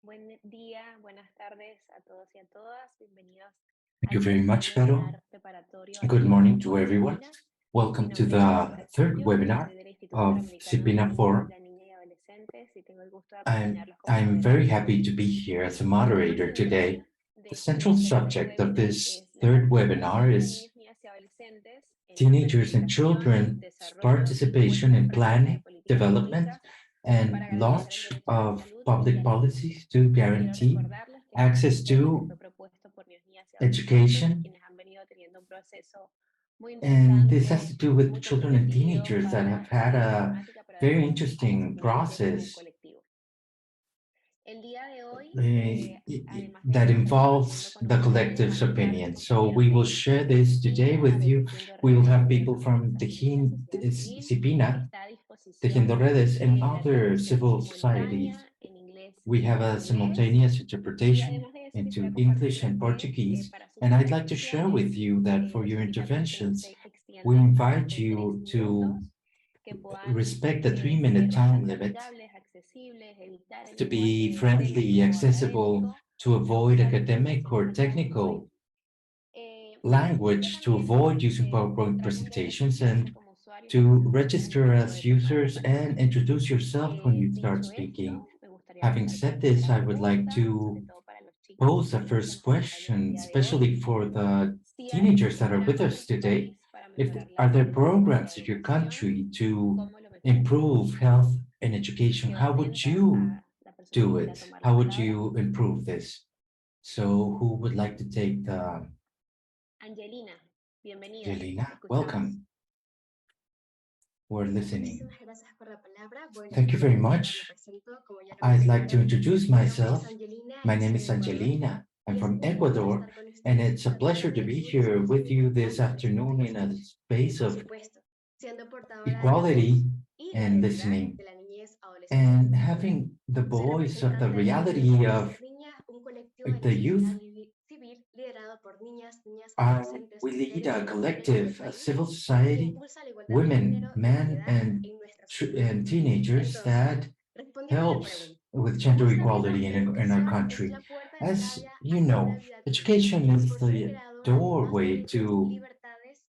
Buen día, buenas tardes a todos y a todas. Bienvenidos Thank you al very tercer much, Vero. webinar preparatorio a la Good morning to Conferencia everyone. SIPINNA. Mi Welcome to nombre es Jessica the third Castillo, webinar soy del Instituto of Interamericano de SIPINNA 4. la Niña y Adolescentes y tengo el gusto de I'm, acompañarlos como I'm very moderadora. happy to be here as a El tema moderator central today. The de central este tercer subject of webinar this es la third webinar participación de is niños, niñas y adolescentes en la teenagers and planificación, children's desarrollo y puesta participation en in práctica de planning, políticas development, públicas and para garantizar el launch derecho a la of salud y public a la policies educación. to Quiero guarantee recordarles que este access tema to fue propuesto por niños, niñas y adolescentes, education. quienes han venido teniendo un proceso muy And this has to interesante, do with muy children and comprometido teenagers that para have had estudiar la a temática, pero very además a interesting discutir en process colectivo. El día de hoy, además de that eso, estaré compartiendo involves con the ustedes a collective's mis pares opinion. y So compañeros we will de share this today SIPINNA, with de you. Tejiendo We will Redes, have y de people también from nuestra querida Tejín, sociedad civil, que SIPINNA, está a disposición Tejiendo Redes, and de la other traducción civil societies. simultánea en inglés We y have en a portugués. simultaneous Y interpretation además de eso, quisiera into English compartirles and que Portuguese. para sus And I'd like to share intervenciones, with you that for les your invitamos a que no interventions, se we extiendan más invite de 3 you to minutos, que puedan respect the 3-minute ser time bastante limit, amigables, accesibles, evitar el to be lenguaje friendly, técnico o accessible, académico, to no avoid usar muchas academic or presentaciones hoy. technical Quisiera language, to también avoid using PowerPoint mostrarles de presentations, registrarse and como usuarios en to nuestra página de register inicio as de todas las users sesiones. and introduce yourself when you start Dicho speaking. esto, me gustaría Having pasar con la said this, primera I would like pregunta, sobre to todo para los chicos y pose a chicas que first nos acompañan el question, día de hoy. especially for the Si hay teenagers that are with programas en us su today. país para If mejorar la are there salud y la programs in your educación, country to ¿cómo lo mejorarían? improve health and education? Quedo How would atenta you a la persona que do quiera it? tomar la How would palabra. you improve this? So who would like to take the Angelina, bienvenida, te Jelena? escuchamos. Welcome. We're listening. Muchísimas gracias por la palabra. Bueno, Thank you very me much. presento, como ya lo I'd like to mencionaron. introduce Mi nombre es myself. Angelina My y name soy is de Ecuador. Angelina. I'm Y es from un gusto poder Ecuador, estar con and ustedes it's a para pleasure hablar to de be asuntos here que son with you this importantes en afternoon in nuestros a días. Y space por of supuesto, siendo portadora de la equality voz y la and realidad listening, de la niñez, adolescencia y and juventud. having the Soy voice of the representante del movimiento reality Por of Ser Niña, un colectivo de la the sociedad youth. civil liderado por niñas, adolescentes, We lead mujeres a y hombres de todo el collective, a país civil que society, impulsa la igualdad de women, género y de men, variedad en nuestra sociedad. and teenagers Entonces, that respondiendo a la helps pregunta, with como gender saben, equality la in our educación es country. la puerta de As entrada you hacia una know, vida digna. education Es is por ser the creadora de más doorway derechos, to libertades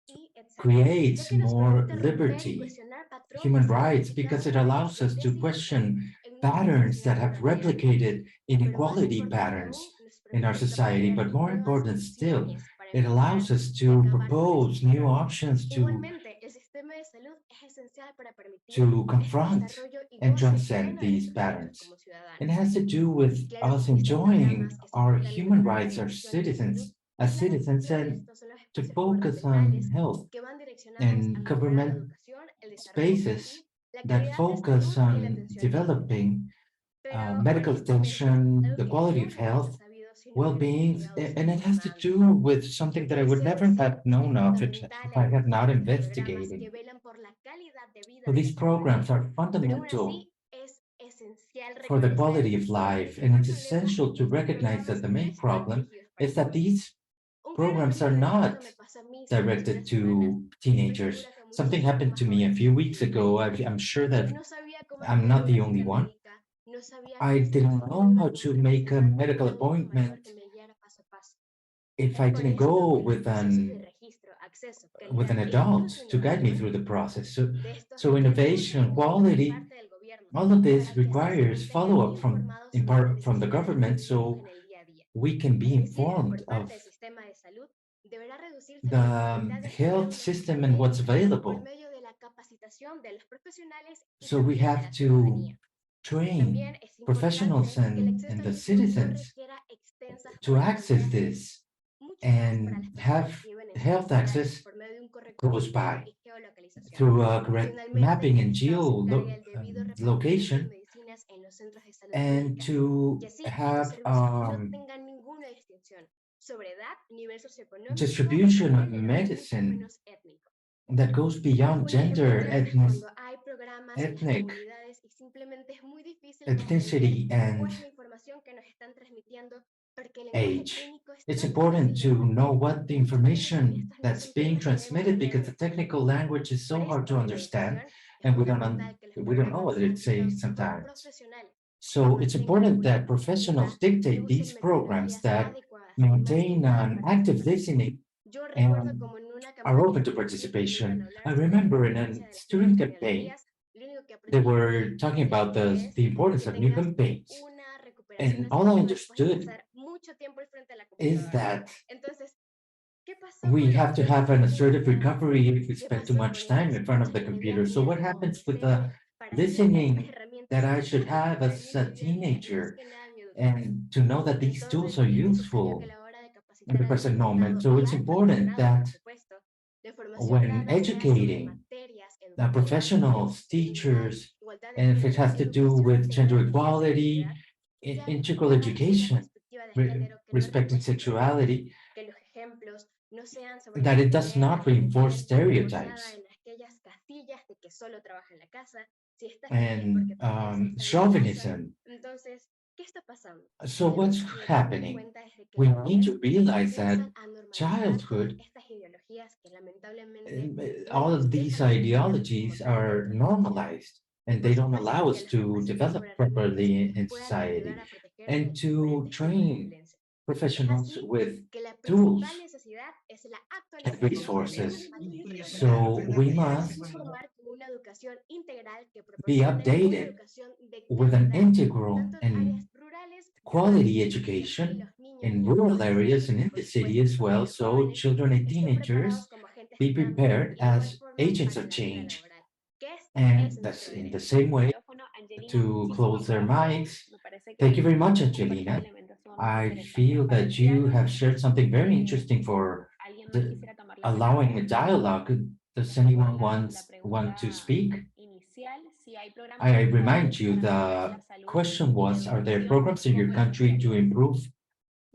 y etcétera, ya create que nos more permite romper y liberty, cuestionar patrones human que han rights, because replicado it hábitos allows de us to desigualdad question en nuestra patterns that sociedad have todavía replicated vigentes. Pero más inequality importante aún, patterns nos in our permite society. proponer But more nuevas important still, opciones para it allows enfrentar us y to acabar con esa propose new situación. options Igualmente, el sistema de salud es esencial para permitir to este confront desarrollo y and goce transcend pleno de these nuestros derechos patterns. como It ciudadanos. has to do with Claro que us existen enjoying programas que se our enfocan en human mejorar la rights educación y salud, y as claro que citizens, uno de and estos son los to espacios focus on gubernamentales health que van direccionados a and mejorar la government educación, el desarrollo spaces infantil, la that calidad de focus salud y la on atención médica. developing Pero medical honestamente, attention, algo the que quality of nunca hubiese health, sabido si no hubiera well-being, investigado sobre and el it has tema to do antes. with something that I would Educación never sí have es known of it fundamental if en I had not diferentes programas investigated. que velan por la calidad de vida So de these los jóvenes, programs are pero aún fundamental así es esencial for the reconocer quality of que el life, and principal it's problema essential es to que estos recognize that programas the no main están problem dirigidos para is that todos. these Un claro programs are ejemplo de esto not me pasó a mí solo hace una directed semana to y estoy teenagers. segura que a Something muchísimos happened más to me a few adolescentes weeks les ago. ocurrió. I'm sure that No sabía cómo I'm pedir not the una only cita one. médica, no sabía I qué didn't solicitar en know una how to consulta make a privada y medical adulto mayor que appointment me guiara paso a paso. if Es I por didn't esto go que los procesos de registro, acceso, with calidad an e adult incluso to guide me innovación through the process. So, de estos so requieren mucha innovation, involución de quality, parte del gobierno all of this para que así se requires mantengan follow-up informados in sobre las part from the necesidades que government, vivimos so en el día a día. we can be Es decir, informed por parte of del sistema de salud, deberá reducirse the la dificultad de acceder a health una cita system and what's médica por available. medio de la capacitación de los profesionales y So we también de have la to ciudadanía. También train es professionals importante que el acceso and al the mismo no citizens requiera extensas to colas de access espera, this mucho más para las and personas have que viven en health zonas rurales access por medio de un correcto close mapping by y geolocalización. through correct Finalmente, mapping que el and Estado se encargue del debido repartimiento de location, medicinas en los centros de salud and pública, y to así estos have servicios no tengan ninguna distinción sobre edad, nivel socioeconómico distribution o of género, y mucho medicine menos étnico. that goes beyond Un ejemplo gender, claro es cuando hay programas en las ethnic comunidades y simplemente es muy difícil comprender ethnicity and cuál es la información que nos están transmitiendo porque el lenguaje age. técnico es It's tan important difícil de to know entender what the y mucho menos en information estos that's niños que being no sabemos transmitted, leer because ni the escribir. technical language is Por so hard esto, to en understand, educación, es and fundamental que los we don't know programas what sean it says guiados por sometimes. profesionales So it's important that professionals dictate these programs that maintain an active listening Yo recuerdo and como en una are campaña open to que iban a participation. I hablar sobre la remember in a importancia de las nuevas student campaign, tecnologías, lo único que they aprendí were fue talking about que the es importance que of new tengas campaigns. una recuperación And all I asertiva después de understood pasar mucho tiempo al frente de la is computadora. that Entonces, ¿qué pasó we con los have to niños have an assertive pequeños? recovery if we ¿Qué spend too pasó con much esa time in front of escucha the que computer. debían So what tener happens with the para saber que estas listening herramientas that son I should útiles have para as mi a vida y más teenager que nada en mi educación? and to know that these tools Entonces, are es necesario que a useful la hora de in capacitar the al present moment? alumnado So y it's al important profesorado, por that supuesto, de formación when grado sea sobre educating materias the educativas, professionals, dignidad, teachers, igualdad de and if it género, has to do educación with gender integral y equality, accesibilidad, sean integral enfocadas desde una education, perspectiva de género que no respecting rechace pronombres, sexuality, que los ejemplos no sean sobre that la it does mujer, not la reinforce mujer forzada stereotypes en aquellas casillas de que solo trabaja en la casa, si estás aquí es porque and tu pareja está en la casa. chauvinism. Entonces, ¿qué está pasando? So what's Tenemos que darnos happening? cuenta desde que We la need niñez to realize that empiezan a normalizar todas childhood, estas ideologías que lamentablemente no all of nos these dejan desarrollarnos como ideologies tal are dentro de la sociedad. normalized Y and por they don't supuesto allow que us las to capacitar develop sobre herramientas properly in puedan ayudar society a proteger de and to diferentes tipos de train violencia. Es professionals así with que la principal tools necesidad es la and actualización sobre estas resources. magníficas So herramientas we para must así formar con una educación integral que be proporcione una updated educación de with an calidad, integral tanto en and áreas rurales para quality que las niñas y education los niños in rural adolescentes areas and y in por the city supuesto as también well. los So jóvenes children and estén preparados teenagers como agentes de be cambio prepared y de igual as forma agents para of la vida change. laboral, que este es And that's nuestro in the derecho. same way Angelina, to muchísimas close their gracias. mics. Me parece Thank you que very much, has compartido Angelina. elementos sumamente I interesantes feel para el that you diálogo. have shared something very interesting for ¿Alguien más the, quisiera tomar la allowing palabra? a dialogue. Does Recuerdo anyone la want to pregunta speak? inicial, si hay programas I en tu remind país you para mejorar the la salud question y la was, are there educación, programs in your ¿cómo los country to harías? improve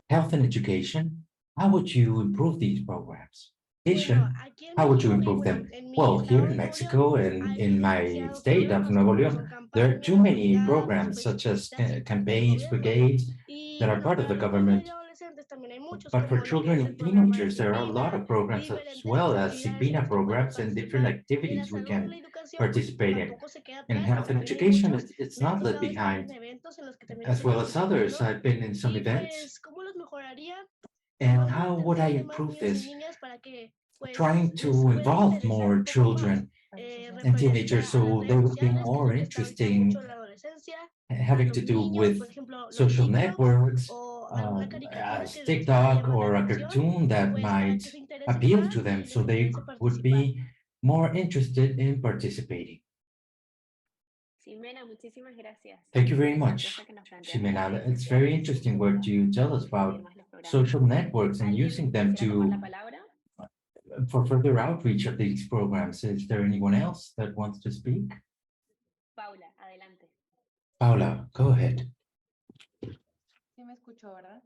health and education? How would you improve these programs? Bueno, Education, aquí en how would you México y improve bueno, them? en mi Well, here estado in de Nuevo León Mexico and hay in my demasiados state of programas Nuevo como León, son there are too campañas, many brigadas, programs such as especialistas y planes de campaigns, gobierno. brigades that Y are bueno, part of para the los niños y government. adolescentes también hay muchos, But for como lo que children es el and programa de teenagers, there are a lot SIPINNA, of programs Vive, as well lentejas, as actividades en SIPINNA las que pueden programs and different participar. Y la activities we salud y can la educación, pues participate in. tampoco se queda And atrás, health porque and también hay education, muchos. it's Me ha not left tocado estar en behind, eventos en los que también as estuve well as others. participando. I've been in some Y events. pues, ¿cómo los mejoraría? And how Igualmente would I enseñarle más improve niños y this? niñas para que pues Trying les to pueda involve interesar more un poco más, children and referente teenagers a las so they redes would be sociales, que es more lo que está ahorita mucho interesting, en la adolescencia, a having to los do niños, por with ejemplo, los social TikToks networks, o alguna caricatura as que les pueda TikTok llamar la or a atención, cartoon that pues para might que se interesen appeal más to them y les so they interese would participar. be more interested in participating. Ximena, muchísimas gracias Thank you por very la much, propuesta que nos planteaste de Ximena. redes It's very sociales interesting what you tell us para difundir about más los programas. social networks and using ¿Alguien them quisiera tomar la to palabra? for further outreach of these programs. Is there anyone else that wants to speak? Paula, adelante. Paula, go ahead. Sí me escucho, ¿verdad?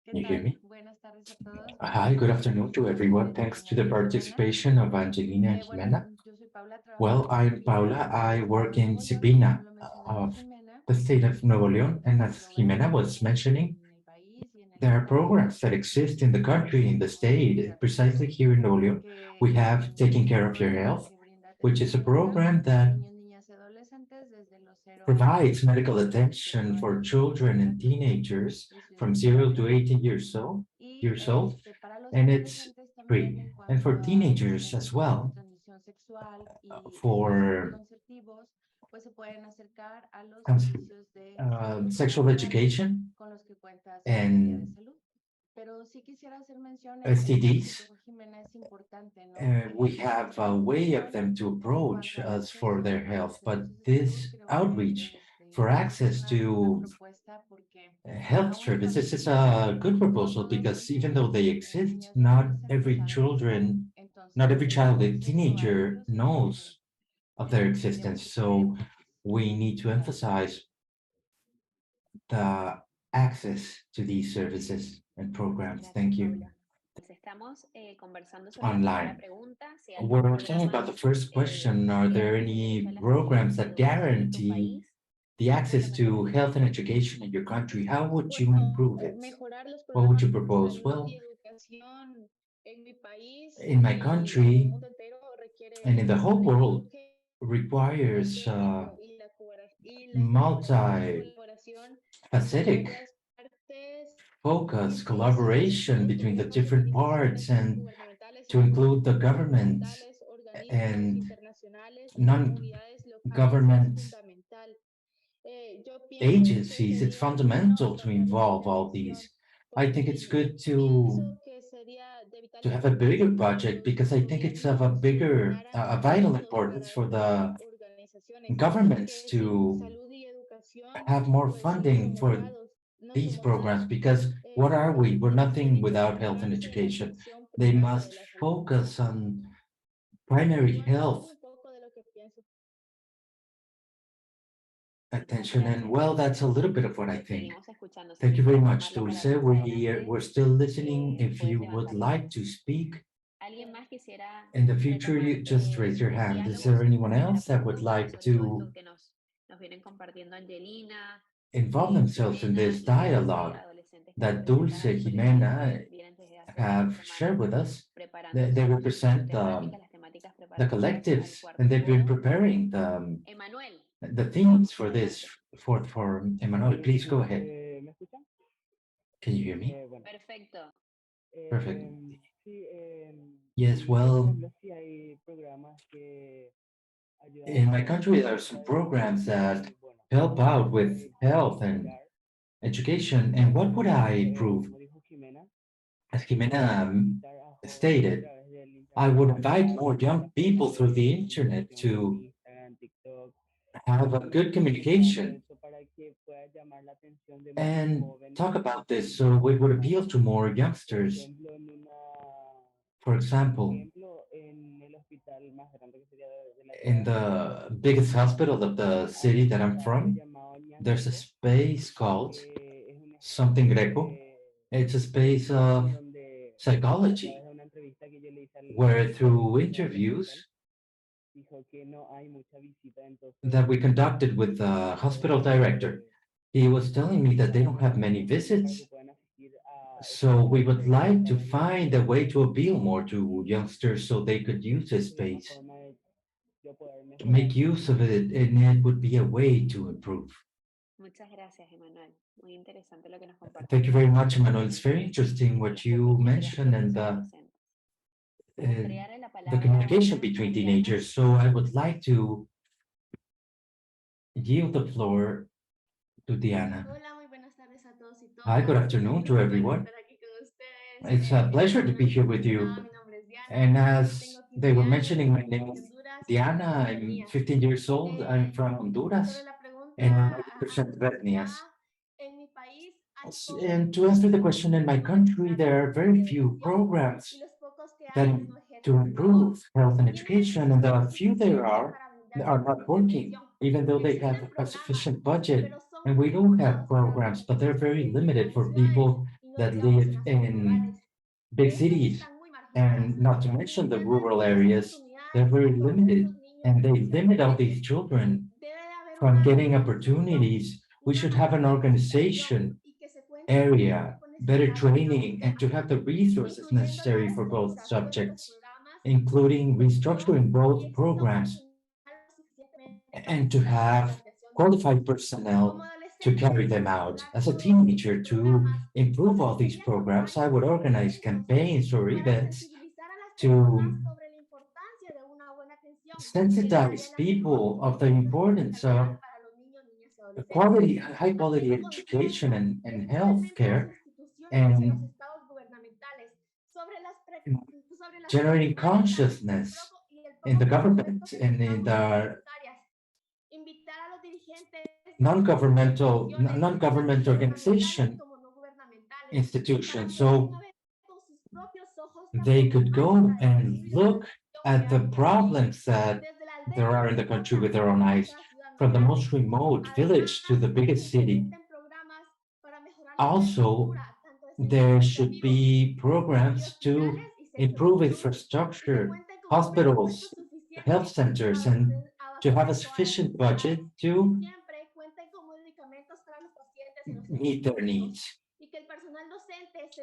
¿Qué Can you hear tal? me? Buenas tardes a todos. Hi, good afternoon to everyone. De Thanks to the Angelina y Ximena. participation of Angelina and Bueno, Jimena. yo soy Paula, trabajo Well, en I'm SIPINNA, Paula. en el I estado work de in Nuevo León, como SIPINNA lo mencionaba of Ximena. the state of Nuevo León. And Hay as Jimena programas was mentioning, en el país y en el there are estado programs that exist in the country, in the state, precisely here in Nuevo León. que We have Taking Care of Your Health, que brinda which is a atención médica program a that niños, niñas y adolescentes desde los 0 provides a medical los 18 attention for años children de and edad teenagers y su from edad de 0 to nacimiento. 18 years old, Para los and it's adolescentes también free. en And cuanto for a teenagers as enfermedades de well, transmisión sexual y métodos for anticonceptivos, pues se pueden acercar a los um, servicios de salud sexual nacionales education con los que cuenta Secretaría de and Salud. Pero sí quisiera hacer mención en esto que STDs, dijo Jimena, es importante, ¿no? we have a way of Información them to en approach cuanto al us for acceso their a los health, but servicios de salud. this Creo outreach que for es access una to propuesta porque health aún y services cuando is a good no proposal todos los because even though niños, they exist, niñas y not adolescentes every saben que están. children, not every Entonces, el child, a acceso a teenager ellos es lo que knows of their tenemos existence. que poner So énfasis. we need to Gracias. emphasize the access to these services and programs. Gracias, Thank you. Paula. Pues estamos conversando sobre la primera Online. pregunta, si hay We're algunos talking about programas the first question. Are que there garanticen el derecho any a la salud y programs a la that educación en tu guarantee país. the access Cuéntame, to Angelina. health and education in your country? How would you Bueno, improve it? mejorar los What would programas you de propose? salud y Well, educación en mi país in my y en el country mundo entero and in requiere the whole un world enfoque requires técnico y multi-facetic focus, collaboration between the different parts, and to include the government and non-government agencies. It's fundamental to involve all these. I think it's good to have a bigger project because I think it's of a bigger, a vital importance for the governments to have more funding for these programs, because what are we? We're nothing without health and education. They must focus on primary health attention. And well, that's a little bit of what I think. Thank you very much, Dulce. We're still listening. If you would like to speak in the future, you just raise your hand. Is there anyone else that would like to involve themselves in this dialogue that Dulce, Jimena have shared with us? They represent the collectives, and they've been preparing the themes for this for Emmanuel. Please go ahead. Can you hear me? Perfect. Yes, well, in my country, there are some programs that help out with health and education. And what would I improve? As Jimena stated, I would invite more young people through the internet to have a good communication and talk about this so we would appeal to more youngsters. For example, in the biggest hospital of the city that I'm from, there's a space called something Greco. It's a space of psychology where through interviews that we conducted with the hospital director, he was telling me that they don't have many visits. So we would like to find a way to appeal more to youngsters so they could use this space, make use of it, and it would be a way to improve. Thank you very much, Emmanuel. It's very interesting what you mentioned and the communication between teenagers. So I would like to yield the floor to Diana. Hi, good afternoon to everyone. It's a pleasure to be here with you. And as they were mentioning, my name is Diana. I'm 15 years old. I'm from Honduras, and I'm 80% Ethnias. And to answer the question, in my country, there are very few programs that to improve health and education, and the few there are not working, even though they have a sufficient budget. And we do have programs, but they're very limited for people that live in big cities, and not to mention the rural areas. They're very limited, and they limit all these children from getting opportunities. We should have an organization area, better training, and to have the resources necessary for both subjects, including restructuring both programs, and to have qualified personnel to carry them out. As a teenager, to improve all these programs, I would organize campaigns or events to sensitize people of the importance of quality, high quality education and health care, and generating consciousness in the government and in the non-government organization institution, so they could go and look at the problems that there are in the country with their own eyes, from the most remote village to the biggest city. Also, there should be programs to improve infrastructure, hospitals, health centers, and to have a sufficient budget to meet their needs.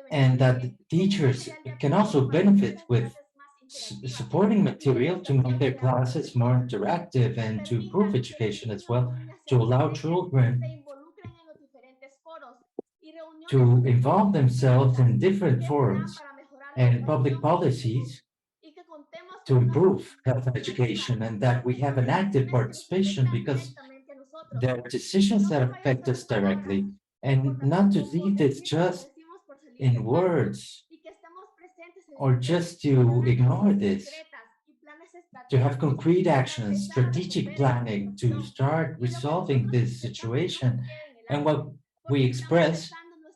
And that the teachers can also benefit with supporting material to make their classes more interactive and to improve education as well, to allow children to involve themselves in different forums and public policies to improve health and education, and that we have an active participation because there are decisions that affect us directly, and not to leave this just in words or just to ignore this, to have concrete actions, strategic planning to start resolving this situation, and what we express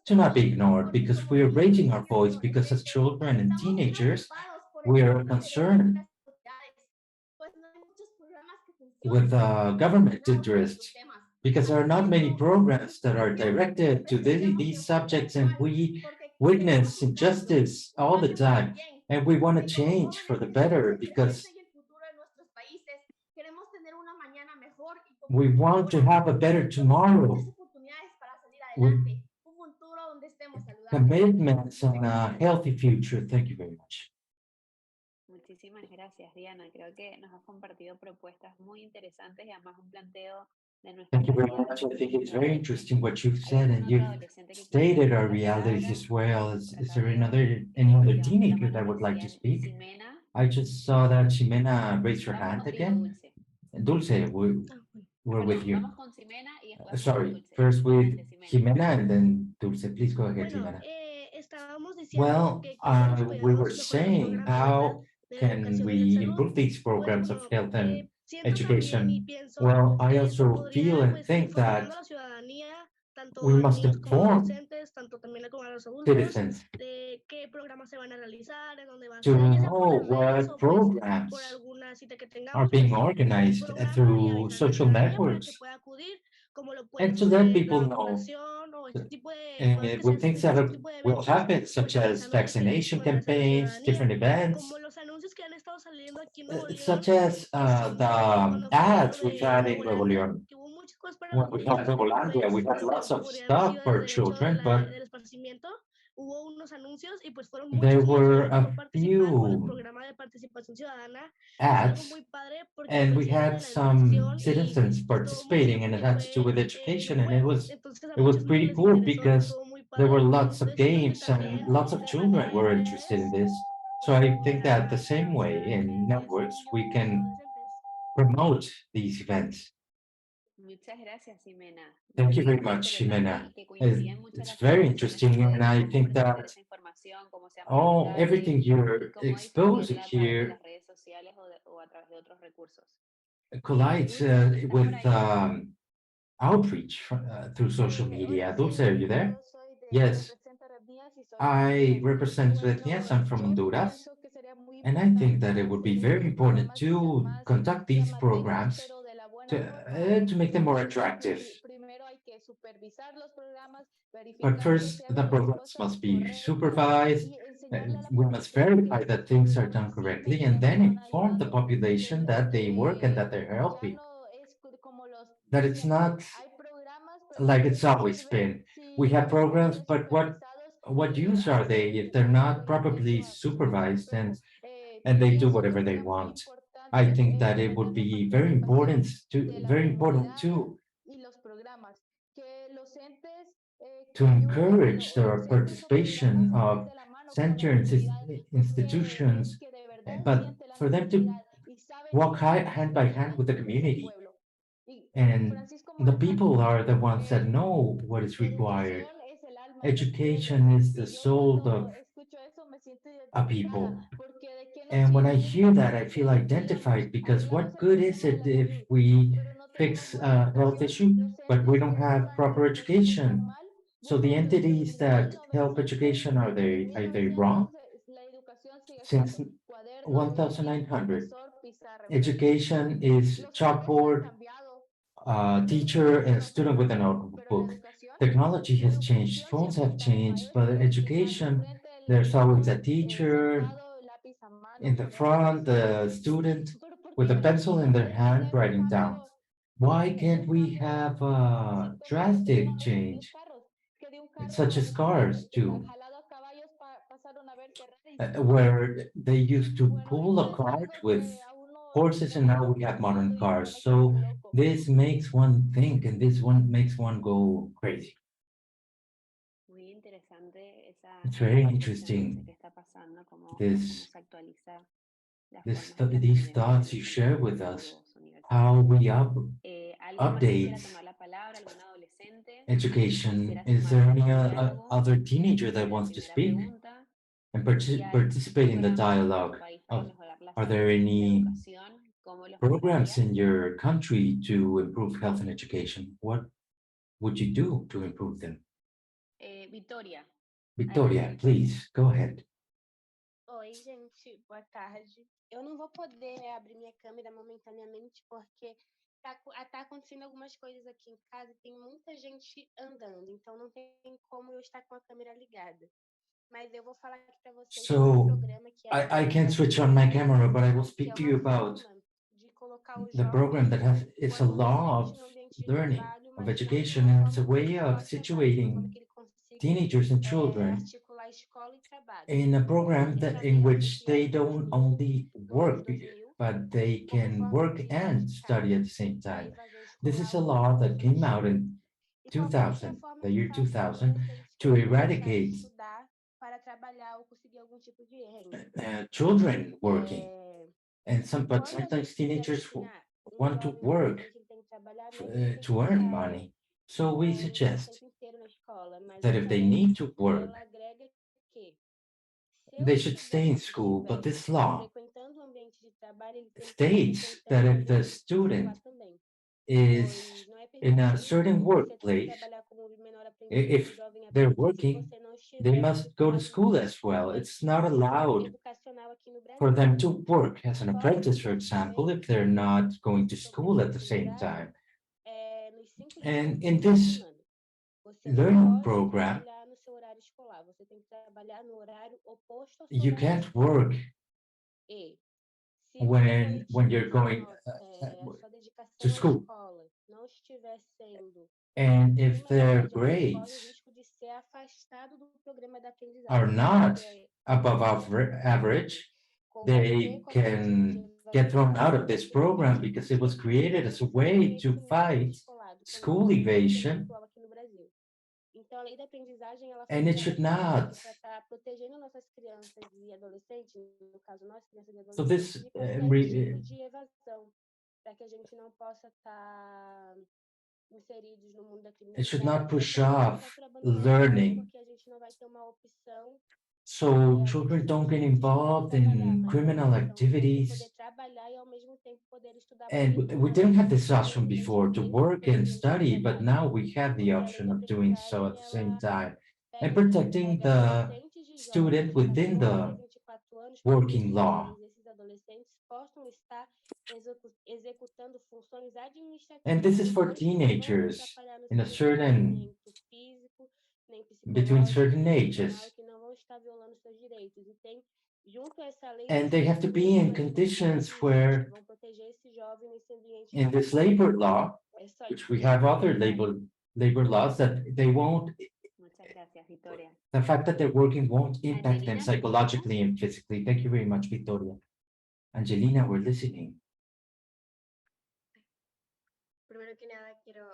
to not be ignored because we're raising our voice, because as children and teenagers, we are concerned with government interests, because there are not many programs that are directed to these subjects, and we witness injustice all the time, and we want to change for the better because we want to have a better tomorrow with commitments and a healthy future. Thank you very much. Muchísimas gracias, Diana. Creo que nos has compartido propuestas muy interesantes y además un planteo de nuestra Thank you very realidad much. como I think it's very educadores. interesting what you've ¿Hay said, algún and otro you've adolescente que quiera stated tomar our la realities palabra? as well. Is Por acá there veo any other que teenager levantamos that la would like to mano speak? Ximena. I just saw that Ximena raised her hand Vamos y again. Dulce. Dulce, we're with Perdón, you. vamos con Ximena y después con Sorry, Dulce. first with Adelante, Ximena. Jimena and then Dulce. Please go ahead, Jimena. Well, we were saying, how can we improve these programs of health and education? Well, I also feel and think that we must inform citizens to know what programs are being organized through social networks, and to let people know with things that will happen, such as vaccination campaigns, different events, such as the ads we've had in Nuevo León. When we had Nuevolandia, we had lots of stuff for children, but there were a few ads, and we had some citizens participating, and it had to do with education, and it was pretty cool because there were lots of games and lots of children were interested in this. So I think that the same way in networks we can promote these events. Muchas gracias, Ximena. Thank you Muy very much, interesante Ximena. y que coinciden mucho It's las very preocupaciones interesting, que and I tenemos think respecto de that esa información, cómo se everything you're cómo exposing difundirla a través de here las redes sociales o a través de otros recursos. collides Dulce, ¿estás por with ahí? outreach through social media. Dulce, are you there? Yo soy de Yes, represento a Red y soy I hondureña. represent Etnias. I'm from Yo Honduras, pienso que sería muy and I think that importante it would be hacer very estos important programas que sean to más conduct these llamativos, programs pero de la buena forma. to make them more Por ejemplo, attractive. primero hay que supervisar los programas, But verificar que first, se the hagan las programs cosas must be correctas supervised. y enseñarle a la We must población que verify estos that things are done programas sirven, correctly, que and nos then están inform the ayudando, population que that they work and that they're ya healthy. no es como los That de it's siempre. not Hay programas, pero like ¿de it's qué always sirven been. We si have no están programs, bien but what supervisados what y use are they if they're hacen not lo que properly su gana? supervised Entonces, and they do pienso que whatever they sería muy want? I importante think that it would aumentar la be participación de la very important comunidad too, y los programas, que los entes to que ayuden, encourage the los entes o participation programas que van of de la mano con la centers, comunidad, es institutions, que de verdad but siente la for them to necesidad y saben walk que hand quien by está hand with the ahí es el community. pueblo. Y And Francisco the Morazán people dijo, are the ones that know what is la required. educación es el alma del pueblo. Education is the Y yo soul cuando of escucho eso me siento a identificada, people. porque de qué nos And when I sirve hear that, I feel que identified, because arreglamos what el good is sistema de it la if salud, we pero no tenemos fix buena a health educación? issue, Los but we entes don't que have ayudan a la proper educación están education? mal. So the Muchos desde entities that help 1900, education, desde are they wrong? 1900 la educación sigue Since siendo cuadernos, lápiz, 1900, profesor, pizarra, enfrente. education is Los tiempos han chalkboard, cambiado. teacher, and student with a Pero la notebook. educación, Technology la has changed, educación phones siempre have está, la changed, but maestra, la pizarra education, enfrente, there's always a el teacher sentado, lápiz a mano, in the front, cuadernos. the student Pero ¿por with qué a no? pencil in their ¿Por qué no hand hay un writing down. cambio? Why can't Un we cambio have a así como drastic los change, carros, que de un carro such as cars que too? jalado a caballos pasaron a verterar where they used to pull a cart with horses, and now we have modern cars. So this makes one think, and this one makes one go crazy. Muy interesante It's esa very consecuencia interesting, que está pasando, cómo this se actualiza las this formas de these planteamiento de thoughts you los share centros with us, educativos how universitarios. we ¿Alguien más quisiera update tomar la palabra? ¿Algún adolescente que education. quisiera Is there sumarse a any este diálogo? other teenager that Hacer la wants to primera speak pregunta. and Si hay participate in the programas en nuestro dialogue? país para Of, mejorar la are there salud y la any educación, ¿cómo los programs nombraría? in your country to improve health and education? What would you do to improve them? Victoria, Victoria, adelante, Victoria. please, go ahead. Oi, gente, boa tarde. Eu não vou poder abrir minha câmera momentaneamente porque tá acontecendo algumas coisas aqui em casa e tem muita gente andando, então não tem como eu estar com a câmera ligada. Mas eu vou falar aqui para vocês sobre um So programa que é a I can't switch on my camera, but I will speak to you about de colocar os the program that has, o it's a law of adolescente no ambiente de learning, trabalho, of mas não de education, uma and it's a forma que way ele of possa trabalhar, de uma forma situating que ele consiga teenagers and children articular escola e trabalho. in a program Esse that in programa foi which they criado em don't 2000, only no ano de work, 2000, but they como can forma work de and study erradicar at the same a time. evasão This escolar is a ou law that evasão de came out estudo. in E qual vai ser a 2000, forma the que year faz os 2000, adolescentes to poderem deixar de eradicate estudar para trabalhar ou conseguir algum tipo de renda? children working. É, And but quando a sometimes gente diz teenagers assim, ah, um want to jovem, um work adolescente, ele tem que trabalhar, não é que ele tem que to earn ficar money. So we o suggest tempo inteiro na escola, mas that if they need to work, ela agrega que se o they should stay in estudante school. But estiver this law frequentando o ambiente de trabalho, ele tem que estar states that frequentando o if the ambiente de estudo lá student também. is Pois não é in a permitido certain você workplace, trabalhar como menor aprendiz, como if jovem they're aprendiz, se working, você não they estiver must go to fazendo school um as well. ambiente It's not allowed educacional aqui no for Brasil. them to work as an Fora apprentice, for isso, example, também, if they're not going to sobre school at the esse same horário, time. nos 5 dias And in úteis da this semana. Você não learning pode program, trabalhar no seu horário escolar, você tem que trabalhar no horário oposto ao seu you horário can't escolar. work E se o seu when you're coletivo, going a sua to dedicação à school. escola não estiver sendo And if acima da their média, você corre o grades risco de ser afastado do programa da are aprendizagem. not Porque above aprendizagem average, combater they qualquer tipo de can get evasão thrown out escolar of this você tem que program because it was created as a way necessariamente to no ambiente fight escolar, do ponto de school vista evasion, intelectual aqui no Brasil. Então, a lei da aprendizagem, ela foi and it criada should para not. isso, para estar protegendo nossas crianças e adolescentes, no caso, nós, crianças e So adolescentes, this de qualquer tipo de evasão, para que a gente não possa estar inseridos no mundo da it should criminalidade, not push ou também até off por abandonar a escola, learning. porque a gente não vai ter uma opção. So A gente children don't get simplesmente escolhe involved trabalhar, in mas a criminal opção é você poder activities. trabalhar e ao mesmo tempo poder estudar, porque And we a didn't lei have this option before to simplesmente work and proíbe você study, but trabalhar, now we have the porque a lei option da of doing so aprendizagem, at the same ela time and protecting pega the adolescentes e jovens student de within 14 a the 24 anos para que working esses law. jovens, esses adolescentes possam estar executando funções And this is administrativas for que não vão teenagers atrapalhar no in seu a certain, desenvolvimento físico, nem between psicológico, certain nem emocional, ages. que não vão estar violando seus direitos. E tem, junto a essa lei, And they have to existem be in algumas conditions políticas que where vão proteger esse jovem nesse ambiente in this escolar. labor law, É só which isso we que eu have queria other falar. labor laws that they won't, Muchas gracias, Victoria. the fact that they're working won't impact them Angelina, ¿te escuchamos? psychologically and physically. Thank you very much, Victoria. Angelina, we're listening. Primero que nada, quiero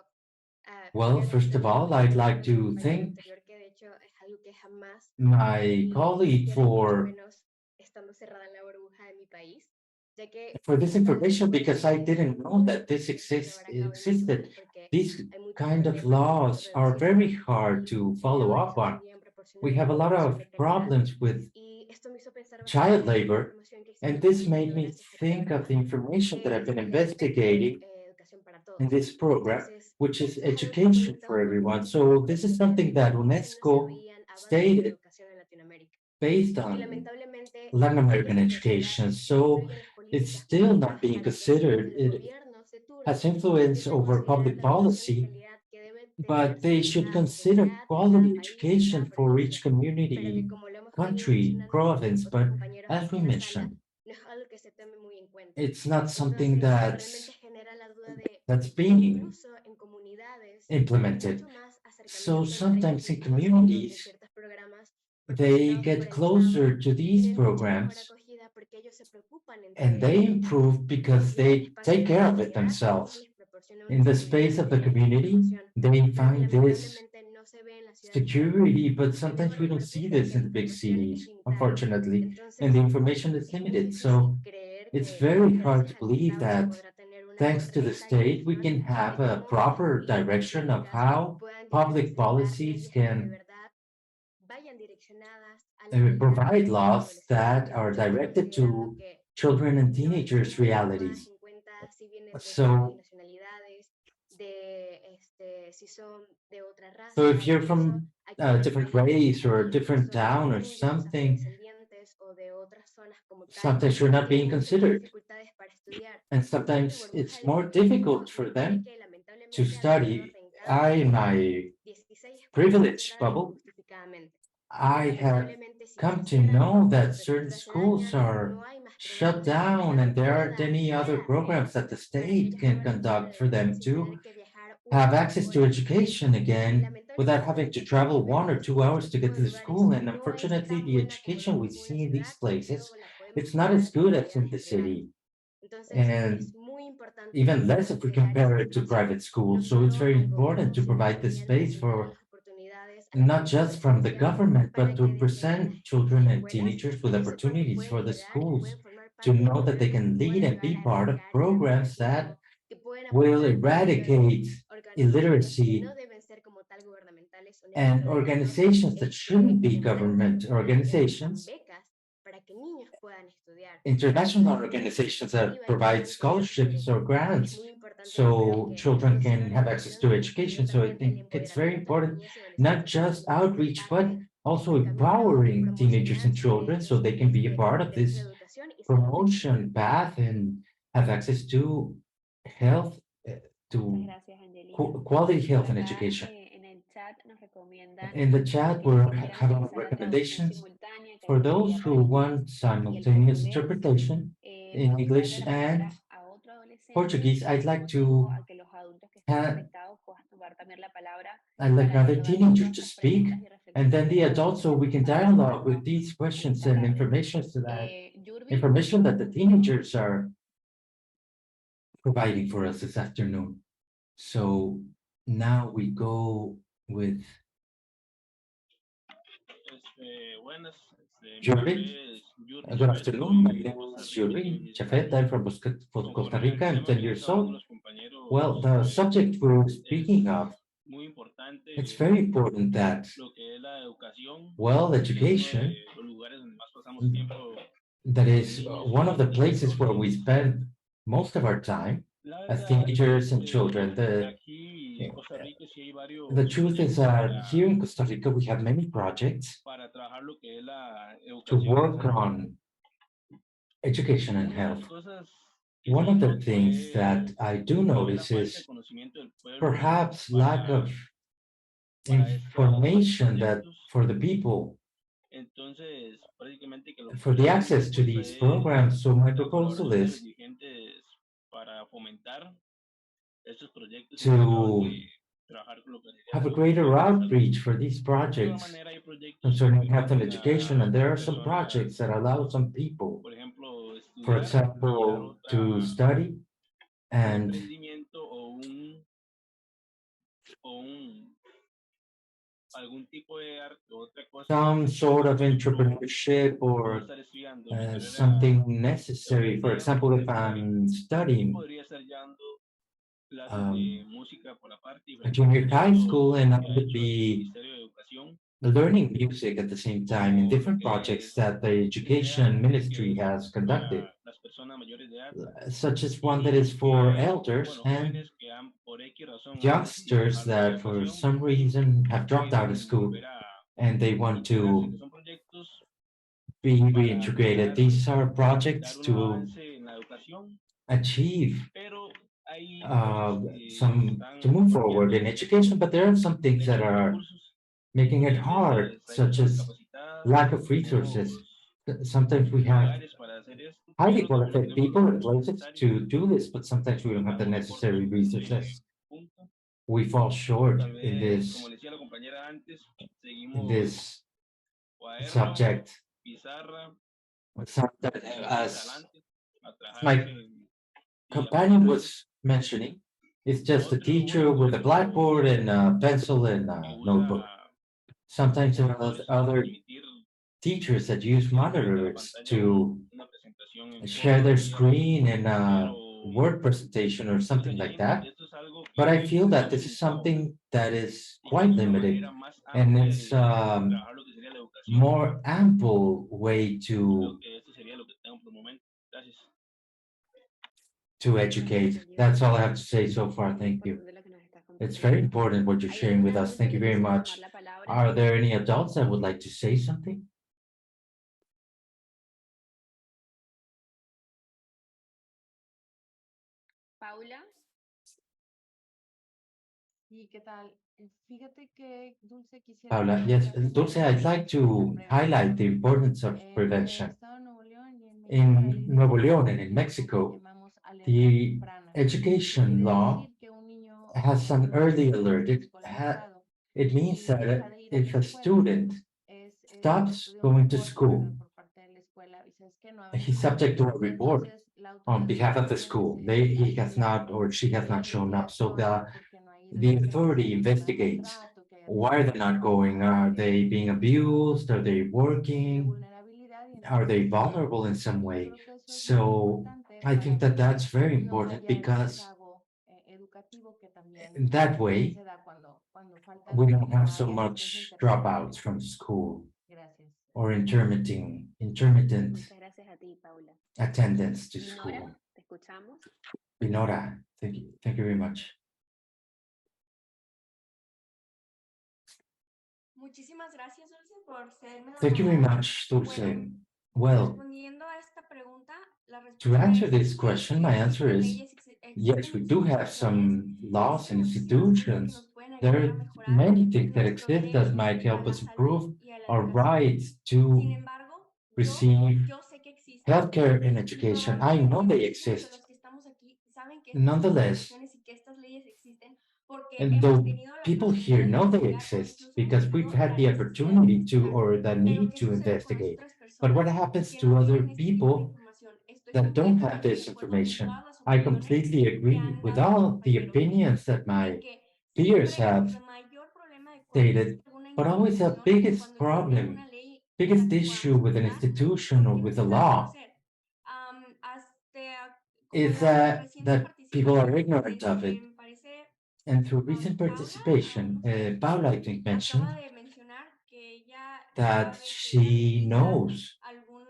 Well, first of all, I'd like to thank anterior, que de hecho es algo que jamás my colleague quisiera, y mucho for menos estando cerrada en la burbuja de mi país, ya que this information, because I es didn't know muy that this difícil llevar a cabo en mi existed. país porque These hay muchos kind of problemas laws are reducidos very a hard to y follow ahora up eso on. también We proporciona have a una lot situación of de precariedad, problems with y esto me hizo pensar child bastante en la labor, información que and hicimos this aquí, made pero me gracias a ti think of además, the information that que I've es been muy acerca de investigating educación para in todos. this program, Entonces, which is esto es algo que education for conectamos porque everyone. muchos So países this is something that casi no se UNESCO veían avances en stated educación en Latinoamérica. based Y on lamentablemente Latin sigue American sin considerarse education. debido So a que las it's políticas still not públicas being a nivel considered. del It gobierno de has turno influence over desconsideran public la educación de policy, calidad que debe but they tenerse en should cada consider comunidad, en cada quality país, en cada education for each provincia. Pero que community, como lo hemos venido country, mencionando con province. otros But compañeros as aquí we en la sala, mentioned, no es algo que se tome muy en cuenta. it's not something Entonces, realmente genera la duda de that's si being incluso en comunidades hay implemented. mucho más So acercamiento entre sometimes in individuos en donde communities, ciertos programas they get closer to these programs and they improve because they take care of it themselves. In the space of the community, they find this security, but sometimes we don't see this in the big cities, unfortunately, and the information is limited. So it's very hard to believe that thanks to the state, we can have a proper direction of how public policies can provide laws that are directed to children and teenagers' realities. So, so if you're from a different race or a different town or something, sometimes you're not being considered. And sometimes it's more difficult for them to study. I, in my privileged bubble, I have come to know that certain schools are shut down and there aren't any other programs that the state can conduct for them to have access to education again without having to travel 1 or 2 hours to get to the school. And unfortunately, the education we see in these places, it's not as good as in the city. And even less if we compare it to private schools. So it's very important to provide the space for not just from the government, but to present children and teenagers with opportunities for the schools to know that they can lead and be part of programs that will eradicate illiteracy and organizations that shouldn't be government organizations, international organizations that provide scholarships or grants so children can have access to education. So I think it's very important, not just outreach, but also empowering teenagers and children so they can be a part of this promotion path and have access to health, Muchas to gracias, Angelina. quality health and Acá education. en el chat nos recomiendan In the chat, we're que quieran having utilizar la traducción recommendations simultánea, que for dice el those who guerrero want y el simultaneous portugués. interpretation in Vamos a darle English la and palabra a otro adolescente Portuguese. y I'd like luego tengo to a que los adultos que estén have, conectados puedan tomar también la palabra I'd like para another debatir teenager todas to estas speak, preguntas y and reflexiones then que the estamos adults so we can dialogue with these en questions esta and tarde. Yurbi, information that the un gusto. teenagers are providing for us this afternoon. So now we go with Yuri. Good afternoon. My name is Yuri Chafet. I'm from Costa Rica. I'm 10 years old. Well, the subject we're speaking of, it's very important that, well, education, that is one of the places where we spend most of our time as teenagers and children. The truth is that here in Costa Rica, we have many projects to work on education and health. One of the things that I do notice is perhaps lack of information that for the people, for the access to these programs. So my proposal is to have a greater outreach for these projects concerning health and education. And there are some projects that allow some people, for example, to study and some sort of entrepreneurship or something necessary. For example, if I'm studying a junior high school and I would be learning music at the same time in different projects that the education ministry has conducted, such as one that is for elders and youngsters that for some reason have dropped out of school and they want to be reintegrated. These are projects to achieve to move forward in education, but there are some things that are making it hard, such as lack of resources. Sometimes we have highly qualified people in places to do this, but sometimes we don't have the necessary resources. We fall short in this subject, as my companion was mentioning, it's just a teacher with a blackboard and a pencil and a notebook. Sometimes there are other teachers that use monitors to share their screen in a word presentation or something like that. But I feel that this is something that is quite limited, and it's more ample way to educate. That's all I have to say so far. Thank you. Importante lo que nos estás It's very compartiendo. important what you're ¿Hay sharing with algún us. adulto Thank you que very quisiera tomar much. la palabra? Are there any adults that would like to say something? Paula. ¿Y qué tal? Fíjate que, Dulce, quisiera Paula, yes, comentarte Dulce, sobre I'd like to la highlight the prevención. importance of En el prevention. estado de Nuevo León y en México la In ley de Nuevo León educación and in tiene algo que Mexico, llamamos alerta the temprana. education Quiere law decir que un niño has an no early está alert. escolarizado It means y deja that de ir a la if a escuela, student se stops estudia un going to reporte, ¿verdad? school, Por parte de la escuela y sabes que no ha he's venido. subject to a Y report entonces la on autoridad behalf of the educativa school. dice, He hay has la not or she has la not shown up. So investigación de por qué no ha ido, the ya sea que authority sea personal investigates maltrato, que haya why tenido they're not going. problemas Are they being abused? Are they de working? vulnerabilidad y Are they entonces vulnerable in some yo way? creo que eso es muy So importante I para think that que that's very no important haya el because rezago educativo que that también way se da cuando faltan we don't o have so hay asistencia much interrumpida. dropouts from school Gracias. or intermittent Muchas gracias a ti, Paula. attendance to Dinora, school. te escuchamos. Binora, thank you. Thank you very much. Muchísimas gracias, Dulce, por cederme la Thank you very palabra. much, Dulce. Bueno, Well, respondiendo a esta pregunta, la to respuesta answer es this sí, question, my answer existen is leyes, yes, existen we do have muchísimas leyes, some laws and existen muchísimas cosas que institutions. nos pueden There ayudar a are mejorar many things that nuestros exist that derechos might a help la us salud improve y a la our educación. rights Sin to embargo, receive yo sé que existen healthcare and y education. I probablemente know they muchísimos de exist. los que estamos aquí saben que estas Nonetheless, instituciones y que estas leyes existen porque and hemos though tenido la people here oportunidad de know they investigar o exist incluso hemos because we've tenido had la the necesidad de opportunity to investigar. or the Pero need ¿qué to sucede con las investigate. otras But what personas happens que to no other tienen este tipo de people información? Estoy that don't have completamente de this acuerdo con information? todas las I opiniones completely que agree han with dado mis all the compañeros opinions that de my que peers siempre have el mayor problema de cuando stated, existe alguna but always the institución o biggest cuando existe problem, una ley a la biggest que issue podamos with an apelar, institution or porque no with a saben qué law hacer. Como is la that reciente people are participación, ignorant of it. me parece, And through recent Paula, participation, no sé, Paula, I think, acaba mentioned de mencionar que ella that sabe que ella she necesita knows algún,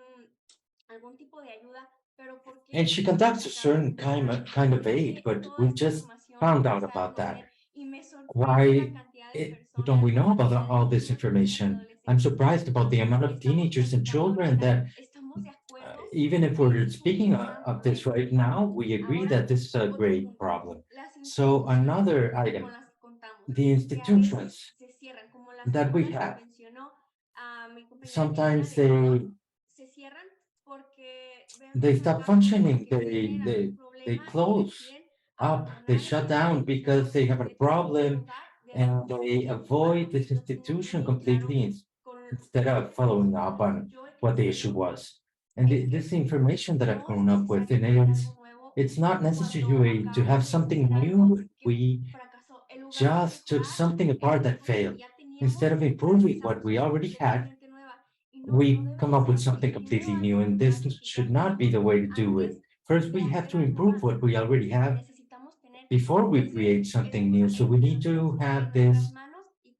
algún tipo de ayuda, pero ¿por and qué she conducts a acaba de certain mencionar kind of por aid, qué but toda we esta just información found no out se da a about that. conocer? Y me sorprende la Why cantidad de don't personas, we know about de all this niños, niñas, information? I'm adolescentes, surprised about the amount of estamos teenagers and platicando children ahorita, that estamos de acuerdo even if que we're es un speaking gran of this problema. right now, we agree Ahora, that this is a otro great punto, problem. las So instituciones another con item, las que contamos, the que a veces institutions se cierran, como las that we escuelas que have, mencionó a mi compañera Diana sometimes de León, se cierran porque they realmente no stop acaban o functioning. porque tienen algún They problema y close deciden up, they abandonar shut la down institución because they have a porque tienen que problem disfrutar de la and educación they que ocuparon. avoid this Lo tengo institution muy claro completely con instead of following up lo que on yo he what the issue crecido was. And es que this information that I've no es grown up with, necesario and tener algo nuevo it's not cuando necessary to have acabamos de something tener algo new. que We fracasó. En lugar de just took mejorar something apart esa that cosa que failed. ya teníamos, Instead of improving what realizamos we una cosa already had, totalmente nueva. Y no, no we debe come de up ser with así. something Primero completely hay que new, and mejorar this lo que ya should not be tenemos the way to do it. antes First, de we have hacer to algo improve más. what we already have Necesitamos tener, before we entonces, create esa something new. cosa So we need to en have nuestras this manos y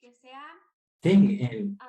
thing in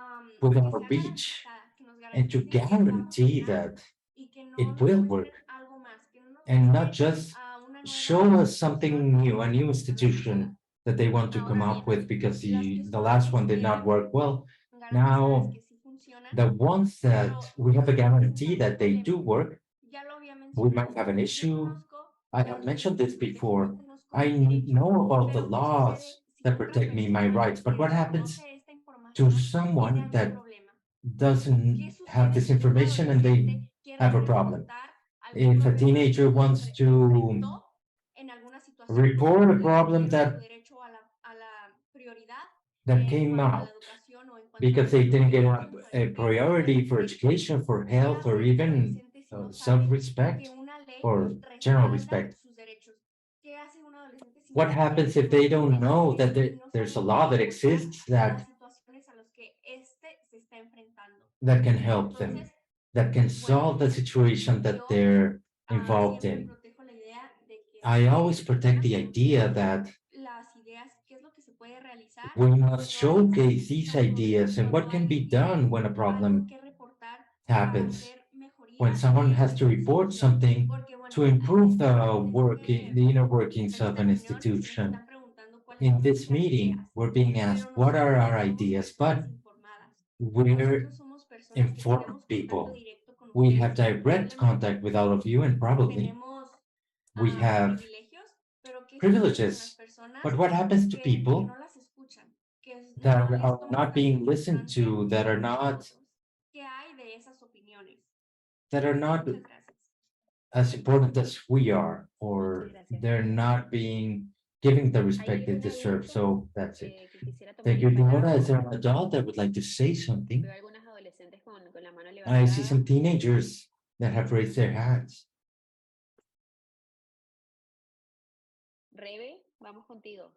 within que our sea reach garantizada, que nos and to garanticen que vamos a guarantee llegar that y que no it nos will muestren work algo más, que no nos and not muestre just una show nueva us institución something o new, a new institución institution avanzada. that they want to come Ahora up bien, with because las the last escuelas one did not work well. garantizadas Now, que sí funcionan, the ones that pero we have a también guarantee presentan un that they problema. do work, Ya lo había we might mencionado. have an Yo issue. conozco I la have mentioned this ley porque yo before. conozco I el derecho, know about the pero ¿qué sucede laws si that otra protect me, my persona rights, but que what happens desconoce esta to información tiene someone algún that problema? ¿Qué doesn't have sucede this si un information and they adolescente quiere have a problem? reportar algún If a problema teenager que wants to enfrentó en alguna situación porque report no a le problem dieron su derecho a la prioridad that en came cuanto a la out educación o en because they didn't get a priority for education, for health, or even self-respect or general respect. What happens if they don't know that there's a law that exists that can help them, that can solve the situation that they're involved in? I always protect the idea that we must showcase these ideas and what can be done when a problem happens, when someone has to report something to improve the inner workings of an institution. In this meeting, we're being asked, what are our ideas? But we're informed people. We have direct contact with all of you, and probably we have privileges. But what happens to people that are not being listened to, that are not as important as we are, or they're not being giving the respect they deserve? So that's it. Que quisiera tomar Thank la you, Dinora. palabra. Is there an adult that would like to say something? Veo algunos adolescentes con la mano I see some levantada. teenagers that have raised their hands. Rebe, vamos contigo.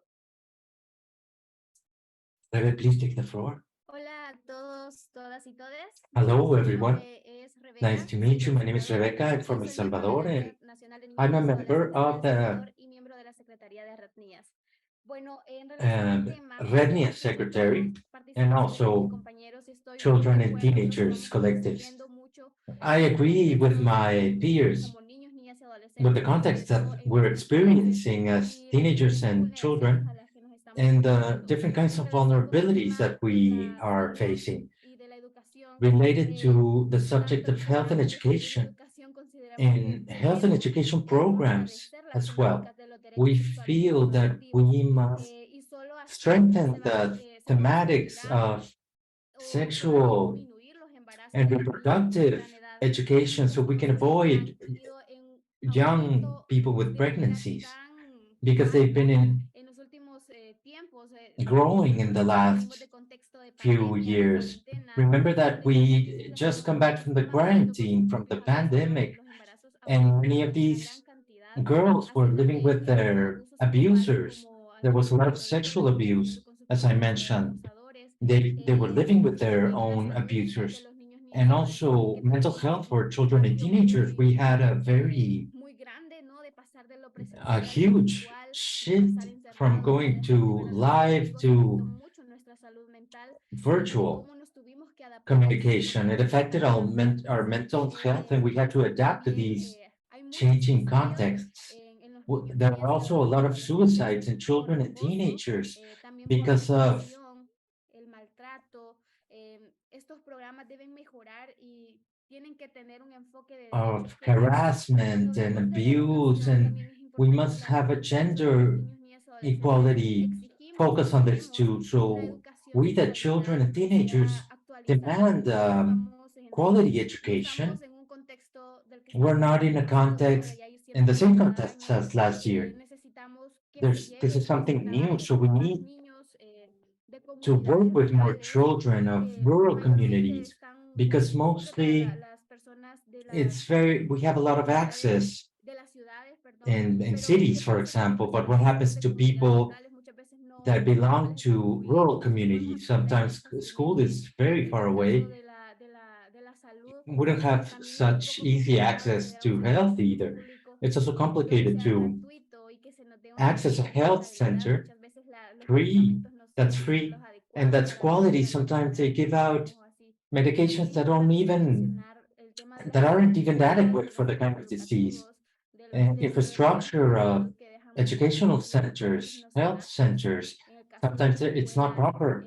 Rebe, please take the floor. Hola a todos, todas y todes. Hello, Mi everyone. nombre es Rebeca. Nice to meet you. My name is Rebecca. I'm from El Yo soy miembro Salvador, de la and Red Nacional de I'm a Niños y member of Adolescentes del the Salvador y miembro de la Secretaría de Retnias. Bueno, en relación al tema, Rednia Secretary, and also Children and Teenagers Collectives. I agree with my peers with the context that we're experiencing as teenagers and children and the different kinds of vulnerabilities that we are facing related to the subject of health and education and health and education programs as well. We feel that we must strengthen the thematics of sexual and reproductive education so we can avoid young people with pregnancies, because they've been growing in the last few years. Remember that we just come back from the quarantine, from the pandemic, and many of these girls were living with their abusers. There was a lot of sexual abuse, as I mentioned. They were living with their own abusers. And also mental health for children and teenagers. We had a huge shift from going to live to virtual communication. It affected our mental health, and we had to adapt to these changing contexts. There are also a lot of suicides in children and teenagers because of harassment and abuse, and we must have a gender equality focus on this too. So we, the children and teenagers, demand quality education. We're not in a context, in the same context as last year. This is something new, so we need to work with more children of rural communities, because mostly we have a lot of access in cities, for example, but what happens to people that belong to rural communities? Sometimes school is very far away. We don't have such easy access to health either. It's also complicated to access a health center that's free and that's quality. Sometimes they give out medications that aren't even adequate for the kind of disease. And infrastructure of educational centers, health centers, sometimes it's not proper.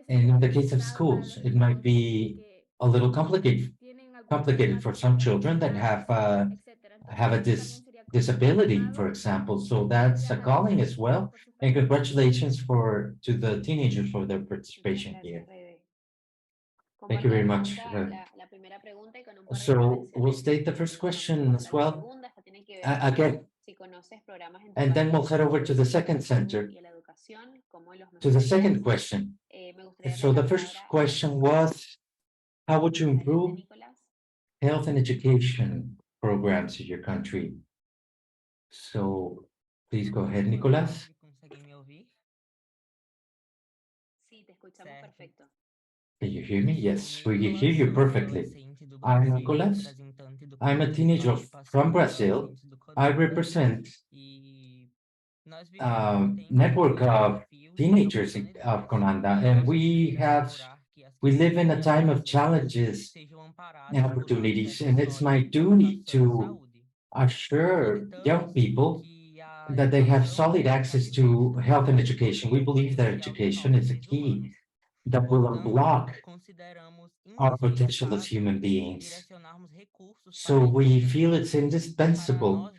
And in the case of schools, it might be a little complicated for some children that have a disability, for example. So that's a calling as well. And congratulations to the teenagers for their participation here. Thank you very much. So we'll state the first question as well again, and then we'll head over to the second center. to the second question. So the first question was, how would you improve health and education programs in your country? So please go ahead, Nicolas. Can you hear me? Yes, we can hear you perfectly. I'm Nicolas. I'm a teenager from Brazil. I represent a network of teenagers of Conanda, and we live in a time of challenges and opportunities, and it's my duty to assure young people that they have solid access to health and education. We believe that education is a key that will unlock our potential as human beings. So we feel it's indispensable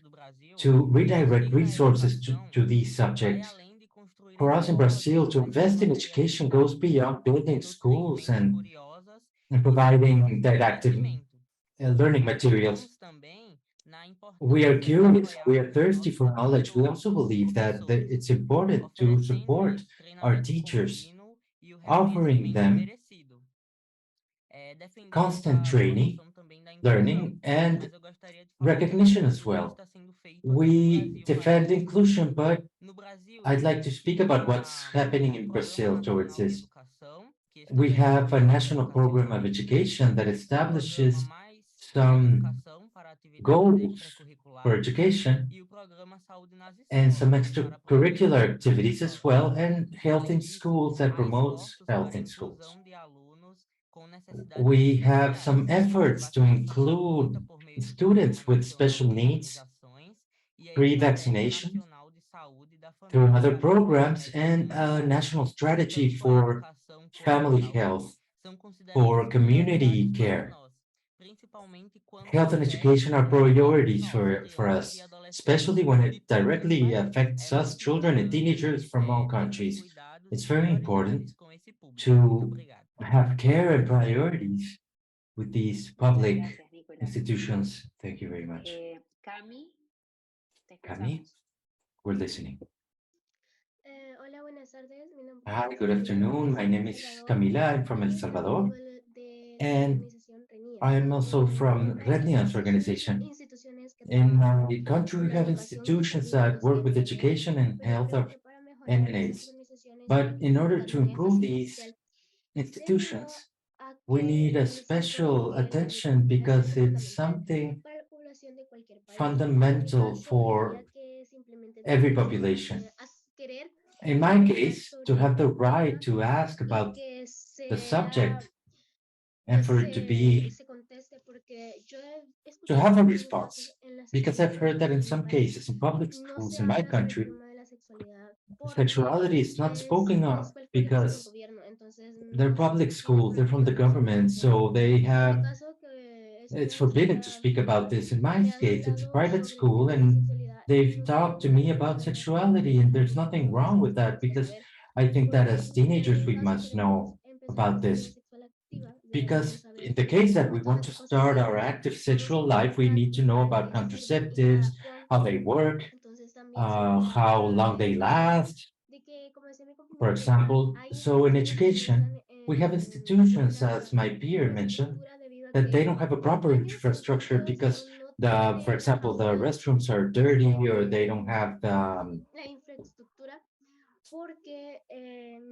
to redirect resources to these subjects. For us in Brazil, to invest in education goes beyond building schools and providing didactic learning materials. We are curious, we are thirsty for knowledge. We also believe that it's important to support our teachers, offering them constant training, learning, and recognition as well. We defend inclusion, but I'd like to speak about what's happening in Brazil towards this. We have a national program of education that establishes some goals for education and some extracurricular activities as well, and health in schools that promotes health in schools. We have some efforts to include students with special needs, pre-vaccination, through other programs, and a national strategy for family health, for community care. Health and education are priorities for us, especially when it directly affects us, children and teenagers from all countries. It's very important to have care and priorities with these public institutions. Thank you very much. Cami, we're listening. Hola, buenas tardes. Mi nombre Hi, es good afternoon. My name is Camila. I'm from El Salvador, and I'm also from Rednian's organization. In my country, we have institutions that work with education and health of NNAs. But in order to improve these institutions, we need a special attention because it's something fundamental for every population. In my case, to have the right to ask about the subject and for it to have a response. Because I've heard that in some cases, in public schools in my country, sexuality is not spoken of because they're public schools, they're from the government, so it's forbidden to speak about this. In my case, it's a private school, and they've talked to me about sexuality, and there's nothing wrong with that because I think that as teenagers, we must know about this. Because in the case that we want to start our active sexual life, we need to know about contraceptives, how they work, how long they last, for example. So in education, we have institutions, as my peer mentioned, that they don't have a proper infrastructure because for example, the restrooms are dirty or they don't have porque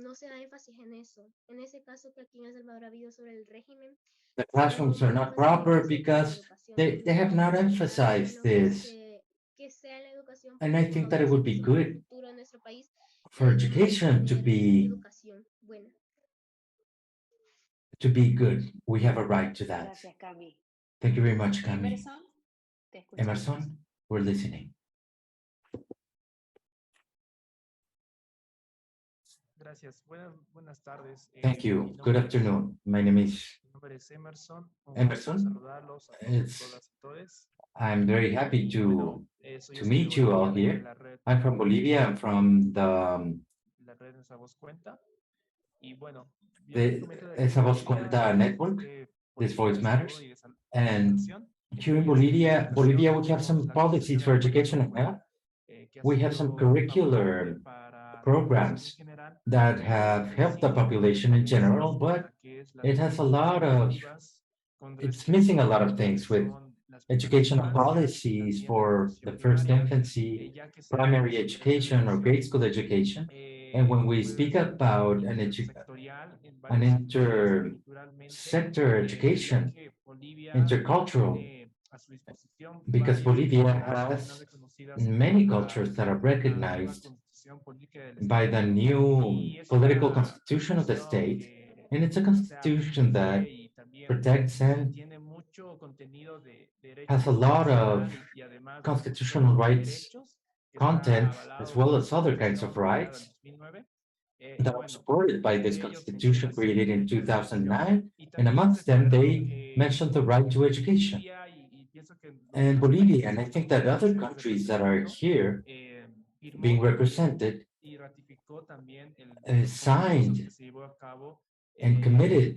no se da énfasis en eso. En ese caso que aquí en El Salvador ha habido sobre el régimen, the classrooms are not proper because they have not emphasized this. And I think that it would be good for education to be good. We have a right to that. Thank you very much, Cami. Emerson, we're listening. Thank you. Good afternoon. My name is Emerson. I'm very happy to meet you all here. I'm from Bolivia. I'm from the Esa Voz Cuenta network. This voice matters. And here in Bolivia, we have some policies for education and health. We have some curricular programs that have helped the population in general, but it has a lot of, it's missing a lot of things with educational policies for the first infancy, primary education or grade school education. And when we speak about an inter-sector education, intercultural, because Bolivia has many cultures that are recognized by the new political constitution of the state, and it's a constitution that protects and has a lot of constitutional rights content, as well as other kinds of rights that are supported by this constitution created in 2009. And amongst them, they mentioned the right to education. And Bolivia, and I think that other countries that are here being represented, signed and committed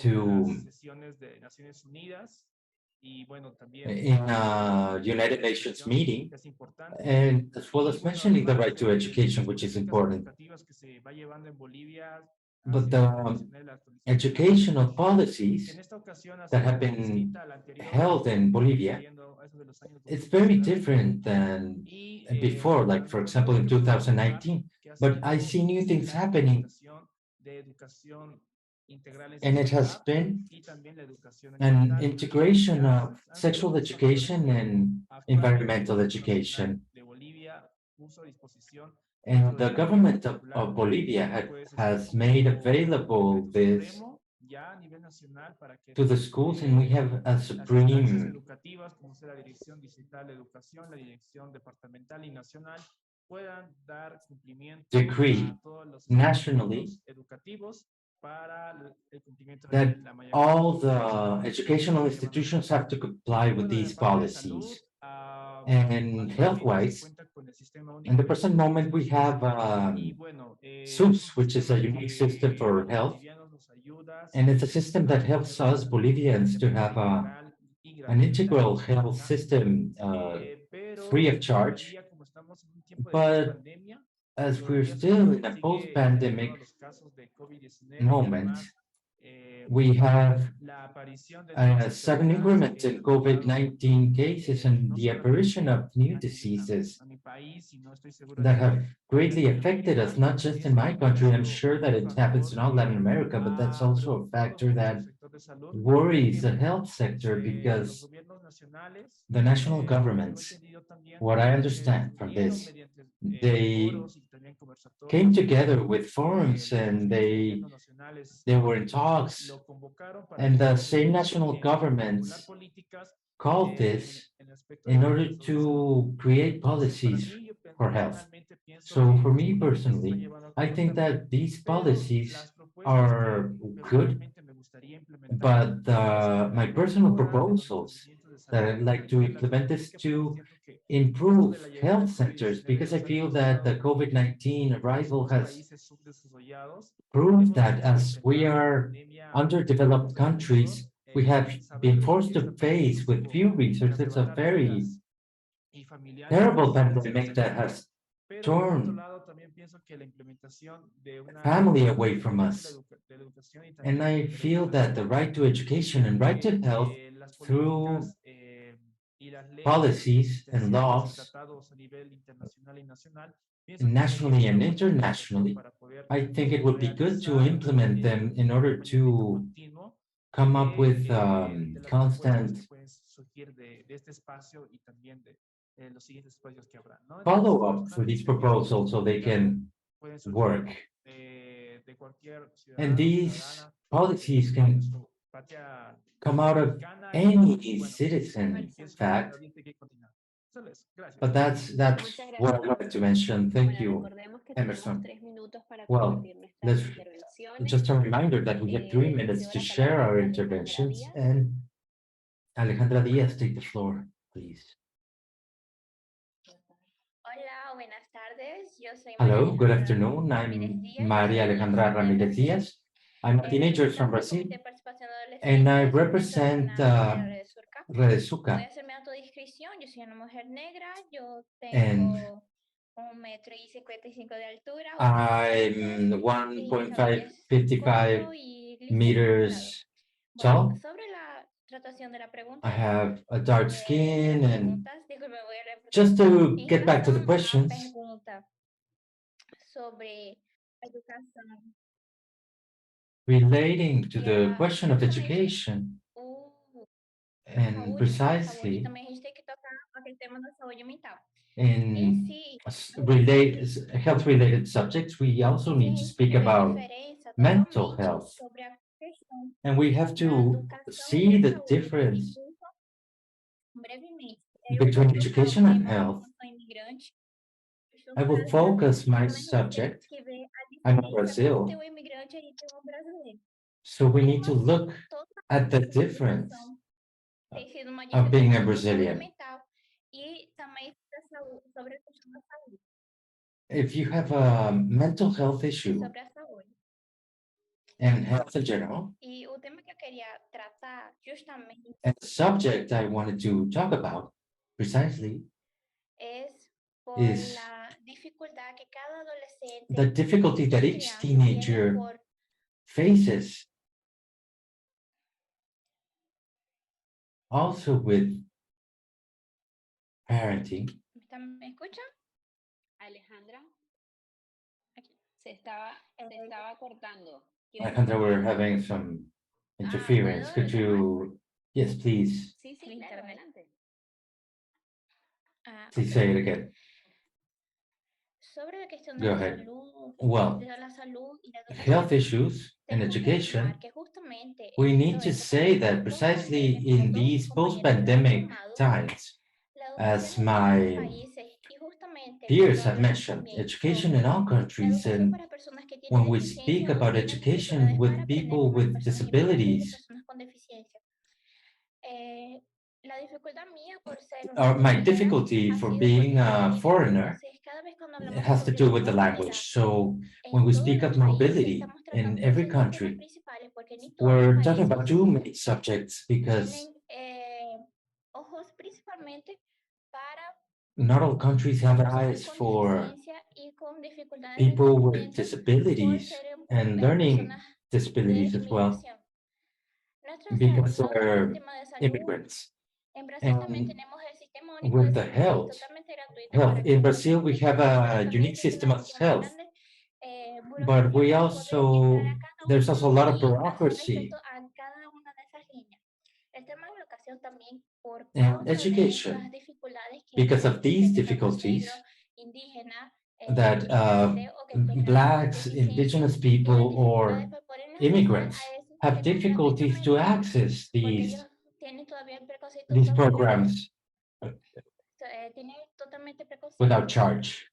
to in a United Nations meeting, and as well as mentioning the right to education, which is important. But the educational policies that have been held in Bolivia, it's very different than before, like for example in 2019. But I see new things happening, and it has been an integration of sexual education and environmental education. And the government of Bolivia has made available this to the schools, and we have a supreme decree nationally that all the educational institutions have to comply with these policies. And health-wise, in the present moment, we have SUS, which is a unique system for health. And it's a system that helps us Bolivians to have an integral health system free of charge. But as we're still in a post-pandemic moment, we have a sudden increment in COVID-19 cases and the apparition of new diseases that have greatly affected us, not just in my country. I'm sure that it happens in all Latin America, but that's also a factor that worries the health sector, because the national governments, what I understand from this, they came together with forums and they were in talks, and the same national governments called this in order to create policies for health. So for me personally, I think that these policies are good, but my personal proposals that I'd like to implement is to improve health centers, because I feel that the COVID-19 arrival has proved that as we are underdeveloped countries, we have been forced to face with few resources a very terrible pandemic that has torn family away from us. And I feel that the right to education and right to health through policies and laws nationally and internationally, I think it would be good to implement them in order to come up with constant follow-up for these proposals so they can work. And these policies can come out of any citizen, in fact. But that's Muchas what I gracias. wanted to mention. Thank Bueno, you, recordemos que tenemos Emerson. 3 minutos para Well, compartir nuestras let's intervenciones. just a reminder that we have 3 minutes Cedo to la share palabra our a Alejandra interventions, Díaz. and Alejandra Diaz, take the floor, please. Hola, buenas tardes. Yo soy Hello, María good Alejandra afternoon. I'm Ramírez Díaz. Maria Soy una Alejandra estudiante de Ramirez Diaz. I'm a teenager from Brazil, Comité de Participación de and I Adolescentes represent de Surca. Voy Redesuca. a hacer mi autodescripción. Yo soy una mujer negra. Yo And tengo 1,55 m de altura, I'm y mi cabello es 1.555 corto y liso y meters ondulado. Bueno, tall. sobre la tratación de la I pregunta, have a dark de skin, las and preguntas, disculpe, voy a leer porque just to en get back to the relación a questions, pregunta sobre educación relating to y the a question of justamente education, a and saúde, saúde, precisely também a gente tem que tocar aquele tema da saúde mental. Em in si, health-related subjects, we also se a need to gente speak vê a about diferença mental totalmente health, sobre a questão and we have da to educação e see a the saúde, difference desculpa, brevemente. Eu vou between focar o education and tema, health. eu sou imigrante, eu estou no I will Brasil, focus my mas a gente tem subject. que ver a I'm in diferença entre Brazil, o imigrante e o brasileiro. so we Em need to look relação at the totalmente à difference educação, tem sido uma of being a dificuldade Brazilian. fundamental e também sobre a questão da saúde, If you have a mental health issue sobre a saúde. and health in general, E o tema que eu queria tratar justamente and the subject I wanted to talk about precisely es por is la dificultad que cada the adolescente difficulty that y each crianza tiene teenager por faces, also with parenting. ¿Me escuchan? Alejandra, Aquí. se estaba cortando. ¿Quieres Alejandra, we're repetirlo? having some interference. ¿puedo Could retomar? you, yes, please, Sí, sí, El claro, internet. adelante. please Ok. say it again. Sobre la cuestión de Go la ahead. salud, Well, de la salud y la health educación, issues and tenemos que education, afirmar que justamente we en need todo to esto, say como that dos precisely pandemias, como in todos mis these compañeros ya lo han post-pandemic afirmado, times, la as educación en todos los my países y justamente peers cuando have hablamos mentioned, también education in sobre all la countries, educación and para personas que tienen when we deficiencia speak o about tienen education dificultades para with aprender people como las with personas inmigrantes y disabilities, personas con deficiencia. La dificultad mía por ser una or my extranjera difficulty ha for sido being porque a foreigner, entonces cada vez cuando it hablamos has to sobre do with the language. movilidad So when en we todos speak los of países mobility estamos in tratando every esos dos temas country, principales porque ni todos los we're talking about países two main subjects because tienen ojos principalmente para not all countries have personas eyes con for deficiencia y con dificultades de people with entendimiento por disabilities ser and learning personas de disabilities as well, inmigración. because No solo el they're sistema de salud, immigrants. en Brasil también And tenemos el sistema único de with the salud que es health, totalmente gratuito para in aquellas Brazil, personas we que have quieran, pero a también unique tiene system of una health, grande but burocracia we para poder entrar also, a cada there's una also a lot of y hacer bureaucracy. respecto a cada una de esas líneas. El tema de la educación también por And causa de education, estas dificultades que because of these existen tanto difficulties negros, indígenas, that migrantes o que tengan Blacks, deficiencia, indigenous tienen people, dificultades or para poder accesar immigrants a esos have sistemas difficulties to gratuitamente access porque ellos tienen todavía el preconcepto these sobre programs tienen totalmente preconcepto. without charge.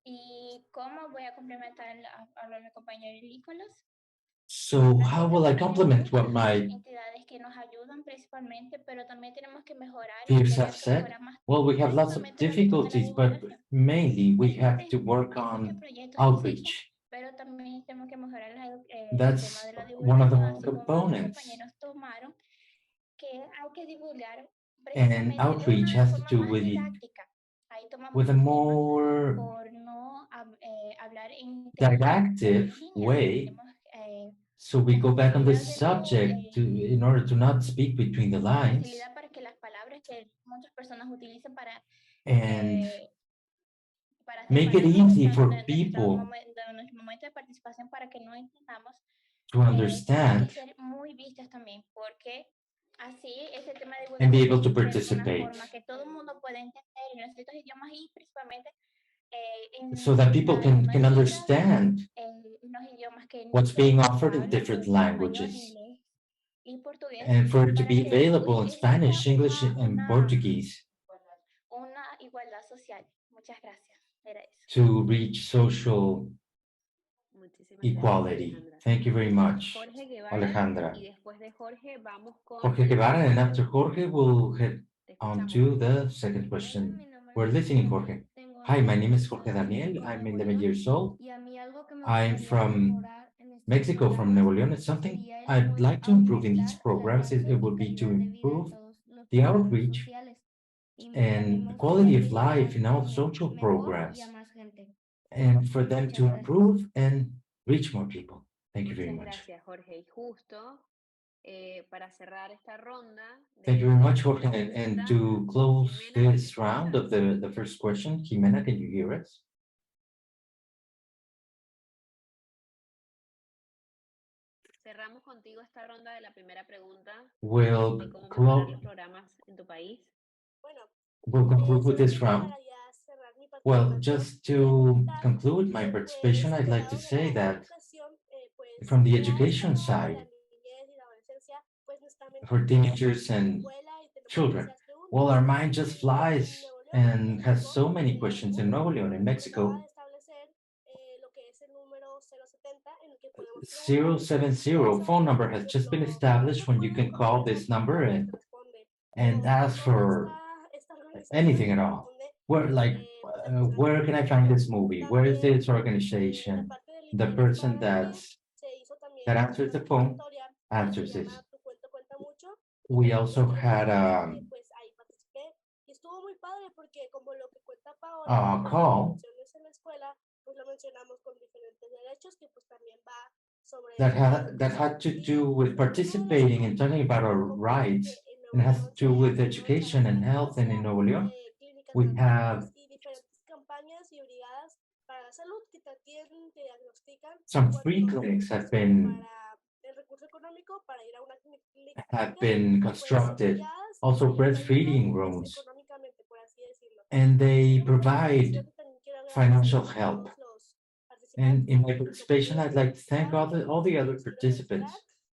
¿Y cómo voy a complementar a mi compañero Nicolás? So how will I complement what my Entidades que nos ayudan principalmente, pero también tenemos que mejorar y peers have tener que said? mejorar más. Well, we have lots of Principalmente la cuestión de la difficulties, but divulgación. mainly we Tenemos have to work diferentes on proyectos existen, outreach. pero también tenemos que mejorar el tema That's de la one of the divulgación, main así como otros components. compañeros tomaron, que hay que divulgar And precisamente de outreach una has to forma do más didáctica. Ahí tomamos with a el tema more por no hablar en didactic línea. way. Tenemos So we go back on this facilidad de no, subject in order to not speak between the lines facilidad para que las palabras que muchas personas utilizan and para make it separarnos easy de for nuestro people momento de participación para que no entendamos. to Hay que understand ser muy vistas también, porque así ese tema de and be able to divulgación se ve de una participate, forma que todo el mundo puede entender en los distintos idiomas y principalmente so that people can en understand los idiomas que what's no being todos offered in hablan, different como español, languages, inglés y portugués, and for it to para be que available in exista Spanish, English, and Portuguese una igualdad social. Muchas gracias. Era eso. to reach social Muchísimas equality. gracias, Alejandra. Thank you very much, Jorge Guevara, Alejandra. y después de Jorge vamos con Jorge la Guevara, and segunda after pregunta. Jorge, we'll head Te on escuchamos, to Jorge. the second question. We're listening, Jorge. Hi, my name is Jorge Daniel. I'm 11 years old. I'm from Mexico, from Nuevo León. It's something I'd like to improve in these programs. It would be to improve the outreach and quality of life in all social programs and for them to improve and reach more people. Thank you very Muchas much. gracias, Jorge. Y justo para cerrar esta ronda Thank you very much, de Jorge. And preguntas, to close Jimena, ¿me this round of escuchas? the first question, Jimena, can you hear us? Cerramos contigo esta ronda de la primera pregunta We'll de cómo mejorar los programas en tu país. We'll conclude with this round. Well, just to conclude my participation, I'd like to say that from the education side, for teenagers and children, well, our mind just flies and has so many questions. In Nuevo León, in Mexico, 070 phone number has just been established when you can call this number and ask for anything at all. Where can I find this movie? Where is this organization? The person that answers the phone answers this. We also had a call that had to do with participating and talking about our rights, and has to do with education and health. And in Nuevo León, we have some free clinics have been constructed, also breastfeeding rooms, and they provide financial help. And in my participation, I'd like to thank all the other participants.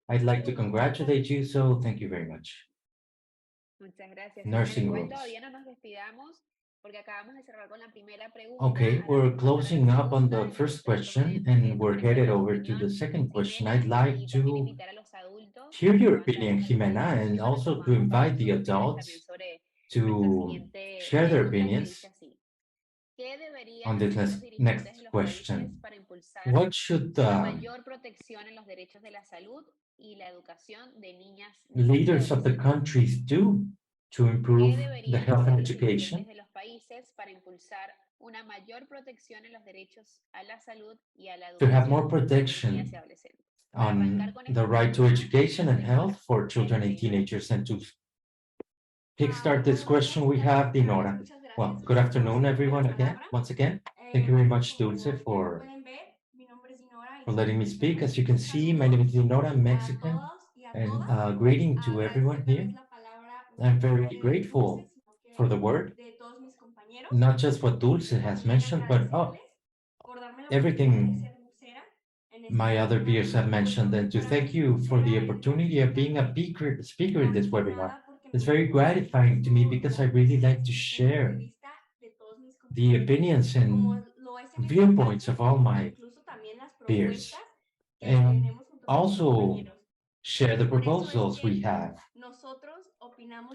I'd like to congratulate you, so thank you very much. Muchas gracias. Nursing Igual rooms. todavía no nos despidamos porque acabamos de cerrar con la primera pregunta. Okay, we're closing up on the first question and we're headed over to the second question. I'd like to hear your opinion, Jimena, and also to invite the adults to share their opinions on this next question. What should leaders of the countries do to improve the health and education? To have more protection on the right to education and health for children and teenagers. And to kickstart this question, we have Dinora. Well, good afternoon, everyone, once again. Thank you very much, Dulce, for letting me speak. As you can see, my name is Dinora, I'm Mexican, and greeting to everyone here. I'm very grateful for the word, not just what Dulce has mentioned, but everything my other peers have mentioned, and to thank you for the opportunity of being a speaker in this webinar. It's very gratifying to me because I really like to share the opinions and viewpoints of all my peers, and also share the proposals we have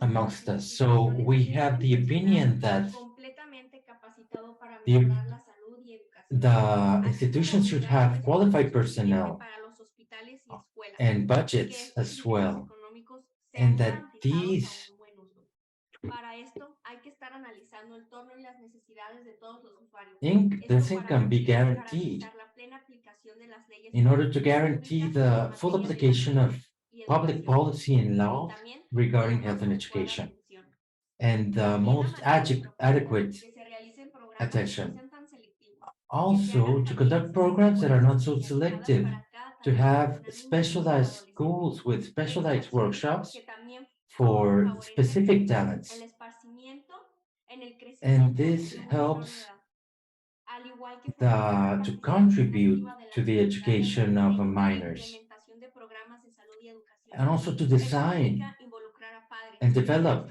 amongst us. So we have the opinion that the institutions should have qualified personnel and budgets as well, and that these this income be guaranteed in order to guarantee the full application of public policy and law regarding health and education, and the most adequate attention. Also, to conduct programs that are not so selective, to have specialized schools with specialized workshops for specific talents. And this helps to contribute to the education of minors, and also to design and develop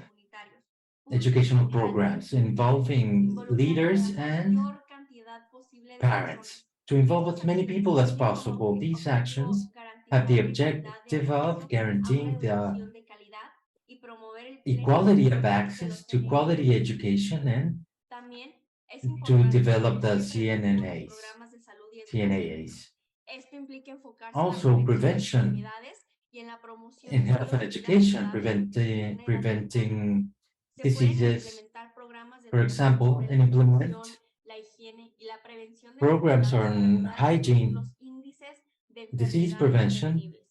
educational programs involving leaders and parents, to involve as many people as possible. These actions have the objective of guaranteeing the equality of access to quality education and to develop the CNAs. Also, prevention in health and education, preventing diseases, for example, and implement la higiene y la prevención de programs enfermedades on laborales, hygiene, los índices de disease enfermedades prevention, prevenibles.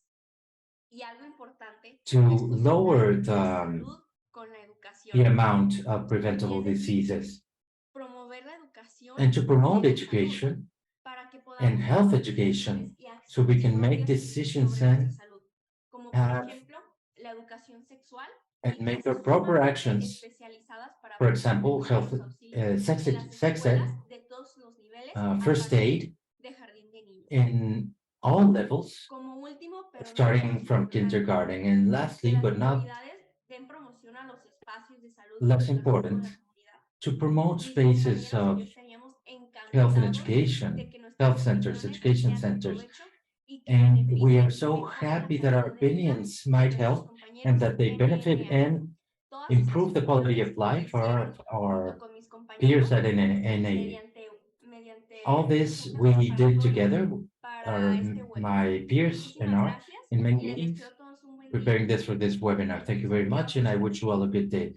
Y algo importante to es lower conectar la salud con la the educación. amount of Y preventable es decir, diseases, promover la educación and to y promote la salud education para que and podamos health tomar education decisiones y so we acciones can make propias decisions sobre nuestra and salud, como por have ejemplo la educación sexual and y make the clases proper sumamente actions. especializadas para For brindar example, health, primeros auxilios sex, en las sex ed, escuelas de todos los niveles a first partir aid de jardín de niños. in all levels, Como último, pero no starting menos from importante, kindergarten. And que lastly, las but not autoridades den promoción a los espacios de salud y less educación con important, la comunidad. to promote Mis spaces compañeros y yo of estaríamos health and encantados education, de que health nuestras centers, opiniones education sean de centers. provecho y que And we are beneficien y so mejoren la happy that our calidad de vida opinions might de nuestros help compañeros and that they en benefit NA. and Todas improve the estas quality opiniones of life se hicieron of junto our con mis peers compañeros at NA. mediante All this juntas we did preparatorias together, para este webinar. my peers and Muchísimas our, gracias in many y les meetings, deseo a todos un buen día. preparing this for this webinar. Thank you very much, and I wish you all a good day.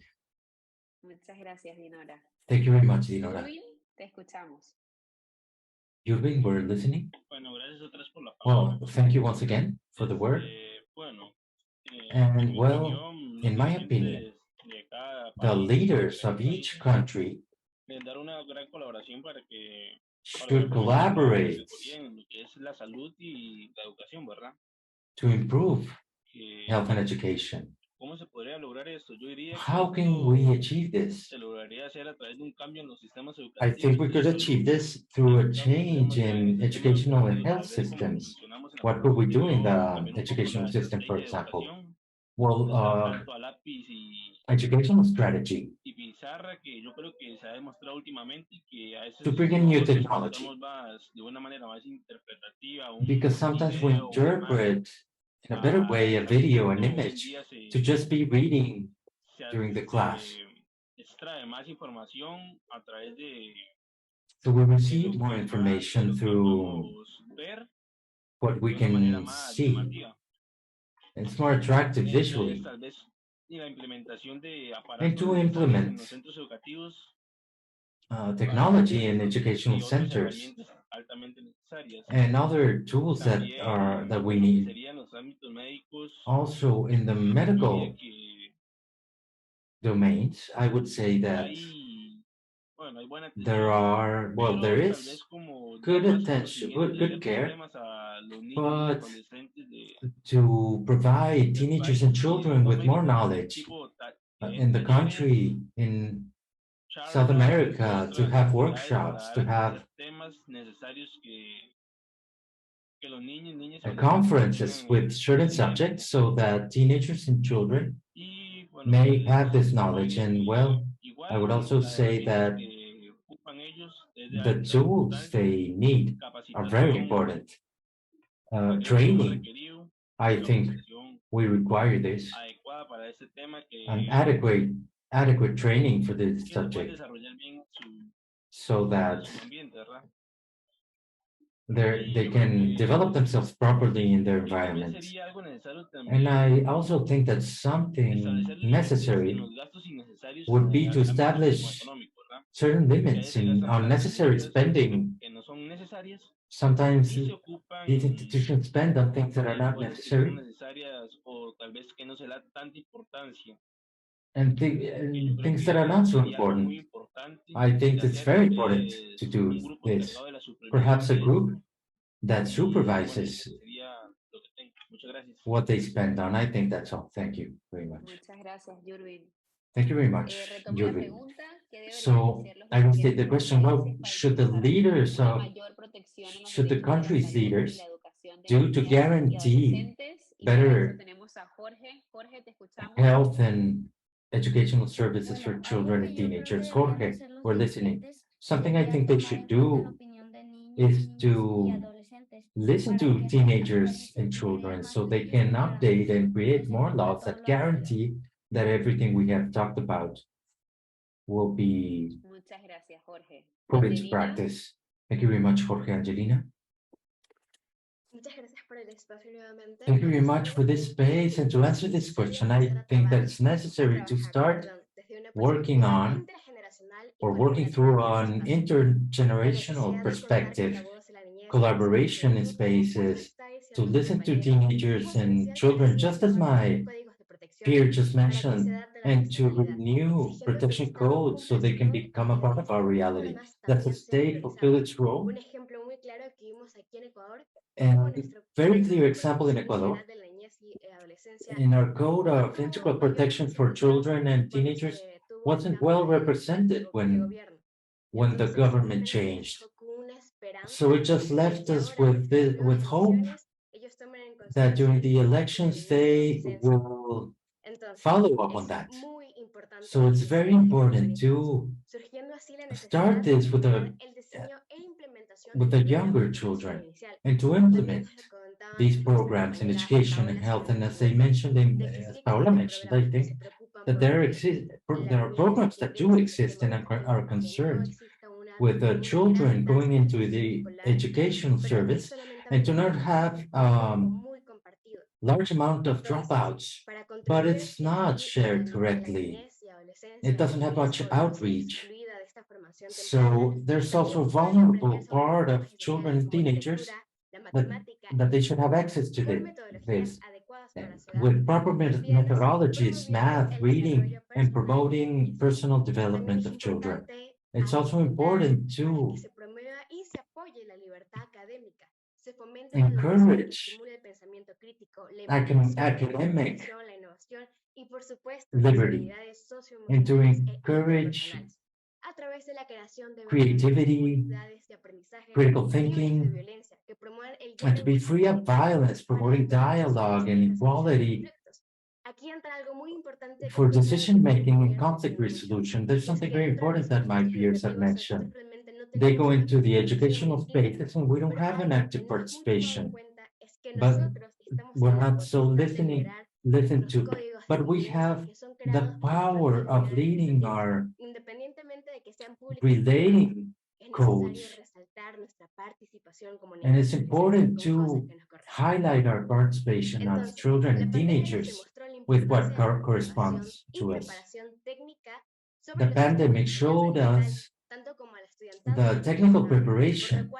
Muchas gracias, Dinora. Thank you very much, Dinora. Yurvin, te escuchamos. Yurvin, we're listening. Bueno, gracias otra vez por la Well, palabra. thank you once again for the word. Bueno, And en mi well, opinión, in los my opinion, dirigentes de cada the país, leaders of diferentes each países, country deben dar una gran colaboración para should promover la collaborate mejoría en lo que es la salud y la educación, ¿verdad? to improve Que, health and education. ¿Cómo se podría lograr esto? Yo diría que How can we esto achieve this? se lograría hacer a través de un cambio en los sistemas I think educativos we y de could salud. achieve this through a Enfocados en change temas ya en in el sistema educational and educativo, health tal vez cómo systems. funcionamos en la What could we do in programación, the cambiar un poco educational la system, for estrategia de example? educación, Well, no estar tanto a lápiz educational strategy y pizarra, que yo creo que se ha demostrado últimamente y que a to veces bring in new nosotros technology, usamos más, de una manera más interpretativa because un sometimes we video, una imagen, interpret in a better way a casi que video, an todo hoy en image, día to just be reading se, during the class. extrae más información a través So we de receive lo more que más, de information lo que through podemos ver what we de una manera can más see. llamativa. It's more attractive Entonces, visually. tal vez y la implementación de And aparatos to necesarios en implement los centros educativos technology in y educational otras centers herramientas altamente necesarias. and other tools that También we lo que need. serían los ámbitos médicos, Also in the yo diría medical que domains, I would say that hay, bueno, hay buena there atención, are, well, there pero tal is vez como dar good más attention, conocimiento y good ver care, problemas a los niños y but adolescentes to provide del teenagers país and y de children with more Sudamérica, knowledge tipo in the talleres, country, in South charlas y America, to otras have actividades para workshops, dar to a have conocer temas necesarios que los niños, niñas y adolescentes conferences tengan with certain conocimiento. subjects so that teenagers and children Y bueno, may pues have this yo knowledge. diría And que well, I would igual also las say herramientas that que ocupan ellos es de the alta tools importancia, they need are very capacitación, important. lo Training, requerido, I think capacitación we require this, adecuada para este tema an adequate training for this que se pueden subject desarrollar bien so en that su ambiente, ¿verdad? they Yo creo can develop que themselves properly in their y tal vez environment. sería algo necesario And I también also think that something establecer límites en necessary los gastos innecesarios en would be el to ámbito establish socioeconómico, ¿verdad? certain Que a limits veces se in gastan plata en unnecessary muchas cosas spending. que no son necesarias Sometimes y se ocupan these institutions spend on things that are en not cosas que son necessary necesarias o tal vez que no se le da tanta importancia. and, Que yo and creo things that are que not so sería algo muy important. importante I think de it's hacer, very tal important to vez do un grupo this. encargado de la supervisión Perhaps a de esto. group that Y bueno, supervises eso sería lo que tengo. Muchas gracias. what they spend on. I think that's all. Thank you very much. Muchas gracias, Yurvin. Thank you very much, Retomo la Yuri. pregunta, ¿qué deberían So hacer los I restate the dirigentes de question, well, países should the para leaders una of, mayor protección en los should the derechos de la country's salud y leaders la educación de do to niñas y guarantee adolescentes? Y para eso better tenemos a Jorge. Jorge, te escuchamos. health and educational services for Bueno, algo children que and yo creo que teenagers? deberían Jorge, hacer los we're listening. dirigentes Something I sería think they tomar should en cuenta la do opinión de niños, is niñas y to adolescentes listen para to que estas teenagers actualice, and creen children más so they leyes can y update reglamentos and que create se more cumpla laws todo that lo anterior. guarantee that everything we have talked about will be Muchas gracias, Jorge. put into Angelina. practice. Thank you very much, Jorge. Angelina. Muchas gracias por el espacio nuevamente. Thank you very much for this space. And to answer this question, I think that it's necessary to start working on or working through an intergenerational perspective, collaboration in spaces, to listen to teenagers and children, just as my peer just mentioned, and to renew protection codes so they can become a part of our reality. That the state fulfill its role. And very clear example in Ecuador. In our code of integral protection for children and teenagers wasn't well represented when the government changed. So it just left us with hope that during the elections they will follow up on that. So it's very important to start this with the younger children and to implement these programs in education and health. And as they mentioned, as Paola mentioned, I think that there are programs that do exist and are concerned with the children going into the educational service and do not have large amount of dropouts, but it's not shared correctly. It doesn't have much outreach. So there's also a vulnerable part of children and teenagers that they should have access to this. With proper methodologies, math, reading, and promoting personal development of children. It's also important to encourage academic liberty and to encourage creativity, critical thinking, and to be free of violence, promoting dialogue and equality for decision making and conflict resolution. There's something very important that my peers have mentioned. They go into the educational spaces and we don't have an active participation, but we're not so listen to, but we have the power of leading our relating codes. And it's important to highlight our participation as children and teenagers with what corresponds to us. The pandemic showed us the technical preparation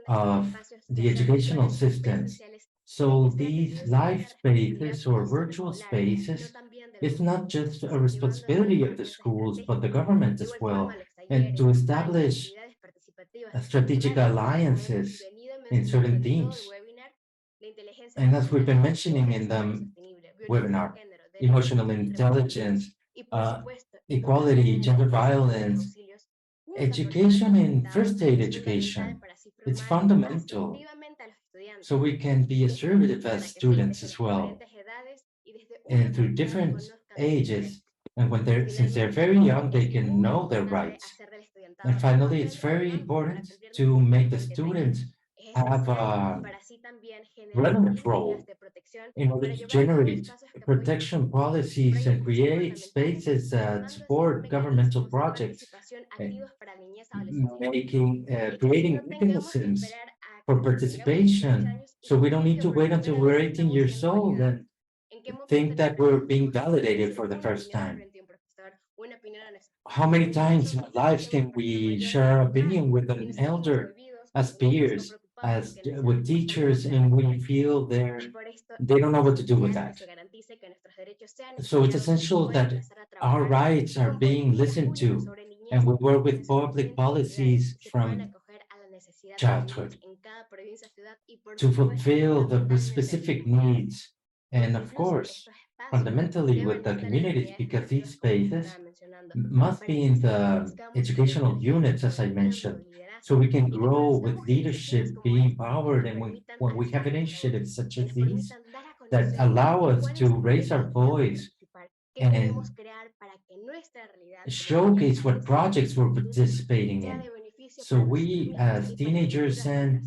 of the educational systems. So these live spaces or virtual spaces is not just a responsibility of the schools, but the government as well, and to establish strategic alliances in certain themes. And as we've been mentioning in the webinar, emotional intelligence, equality, gender violence, education in first aid education, it's fundamental. So we can be assertive as students as well. And through different ages, and since they're very young, they can know their rights. And finally, it's very important to make the students have a relevant role in order to generate protection policies and create spaces that support governmental projects, creating mechanisms for participation. So we don't need to wait until we're 18 years old and think that we're being validated for the first time. How many times in our lives can we share our opinion with an elder, as peers, as with teachers, and we feel they don't know what to do with that? So it's essential that our rights are being listened to, and we work with public policies from childhood to fulfill the specific needs, and of course, fundamentally with the communities, because these spaces must be in the educational units, as I mentioned, so we can grow with leadership, be empowered, and when we have initiatives such as these that allow us to raise our voice and showcase what projects we're participating in. So we, as teenagers and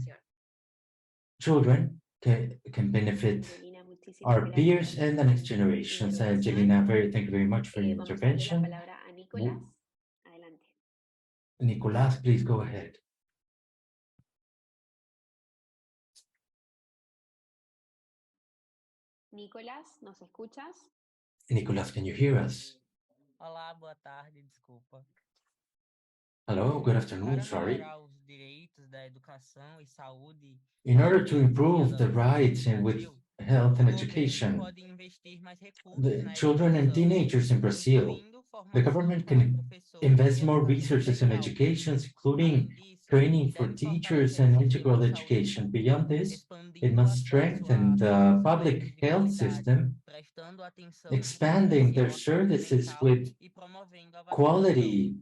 children, can benefit our peers and the next generations. Angelina, thank you very much for your intervention. Nicolas, please go ahead. Nicolás, ¿nos escuchas? Nicolas, can you hear us? Olá, boa tarde, desculpa. Hello, good afternoon, sorry. melhorar os direitos da educação e saúde In order to das improve the crianças rights no and with Brasil, health o and governo education, pode investir mais recursos the na children and educação, teenagers in Brazil, incluindo the formação government para can professores invest e more educação resources in integral. education, including Além disso, training for deve teachers fortalecer o and sistema integral de saúde education. público, Beyond this, it expandindo o must acesso strengthen a the pessoas public com health diversidade, system, prestando atenção expanding their especial à saúde services mental with e promovendo a vacinação. quality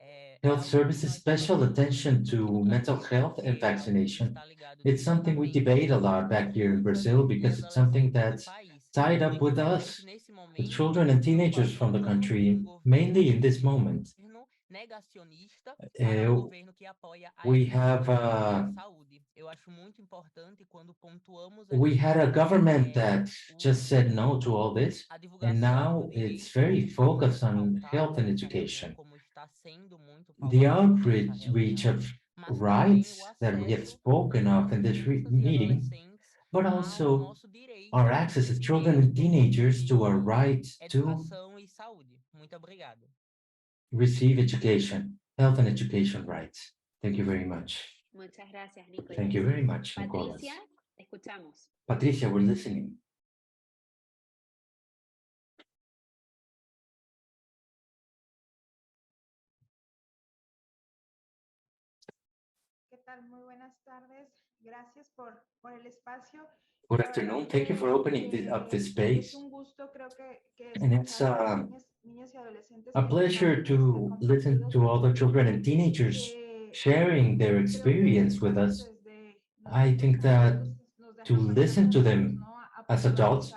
É health algo que services, nós special debatemos attention muito aqui no to mental Brasil, health and porque é algo que vaccination. está ligado It's something we diretamente debate a lot com back as here in crianças Brazil e because it's something adolescentes do that's país. tied up with Principalmente us, nesse the momento children and no qual teenagers from the contamos com country, mainly in this moment. governo negacionista para um governo que apoia a We educação have e a saúde. Eu acho muito importante quando pontuamos we aqui had a government that just said no to all this, a and divulgação do now it's very direito, como focused muito on health faltava and nessa reunião, education. como está sendo muito The faltado nessa outreach reunião, of mas também o rights that we have acesso spoken of das in this crianças e meeting, adolescentes but ao also nosso direito our access as children and direto teenagers to our de right to educação e saúde. Muito obrigado. receive education, health and education rights. Thank you very much. Muchas gracias, Nicolás. Thank you very much, Nicolas. Patricia, te escuchamos. Patricia, we're listening. ¿Qué tal? Muy buenas tardes. Gracias por el espacio. Good afternoon. Thank you for opening up this space. Es un gusto, creo que And it's escuchar a las niñas y adolescentes a que pleasure to listen to all the children and teenagers sharing their experience with us. I think that to listen to them as adults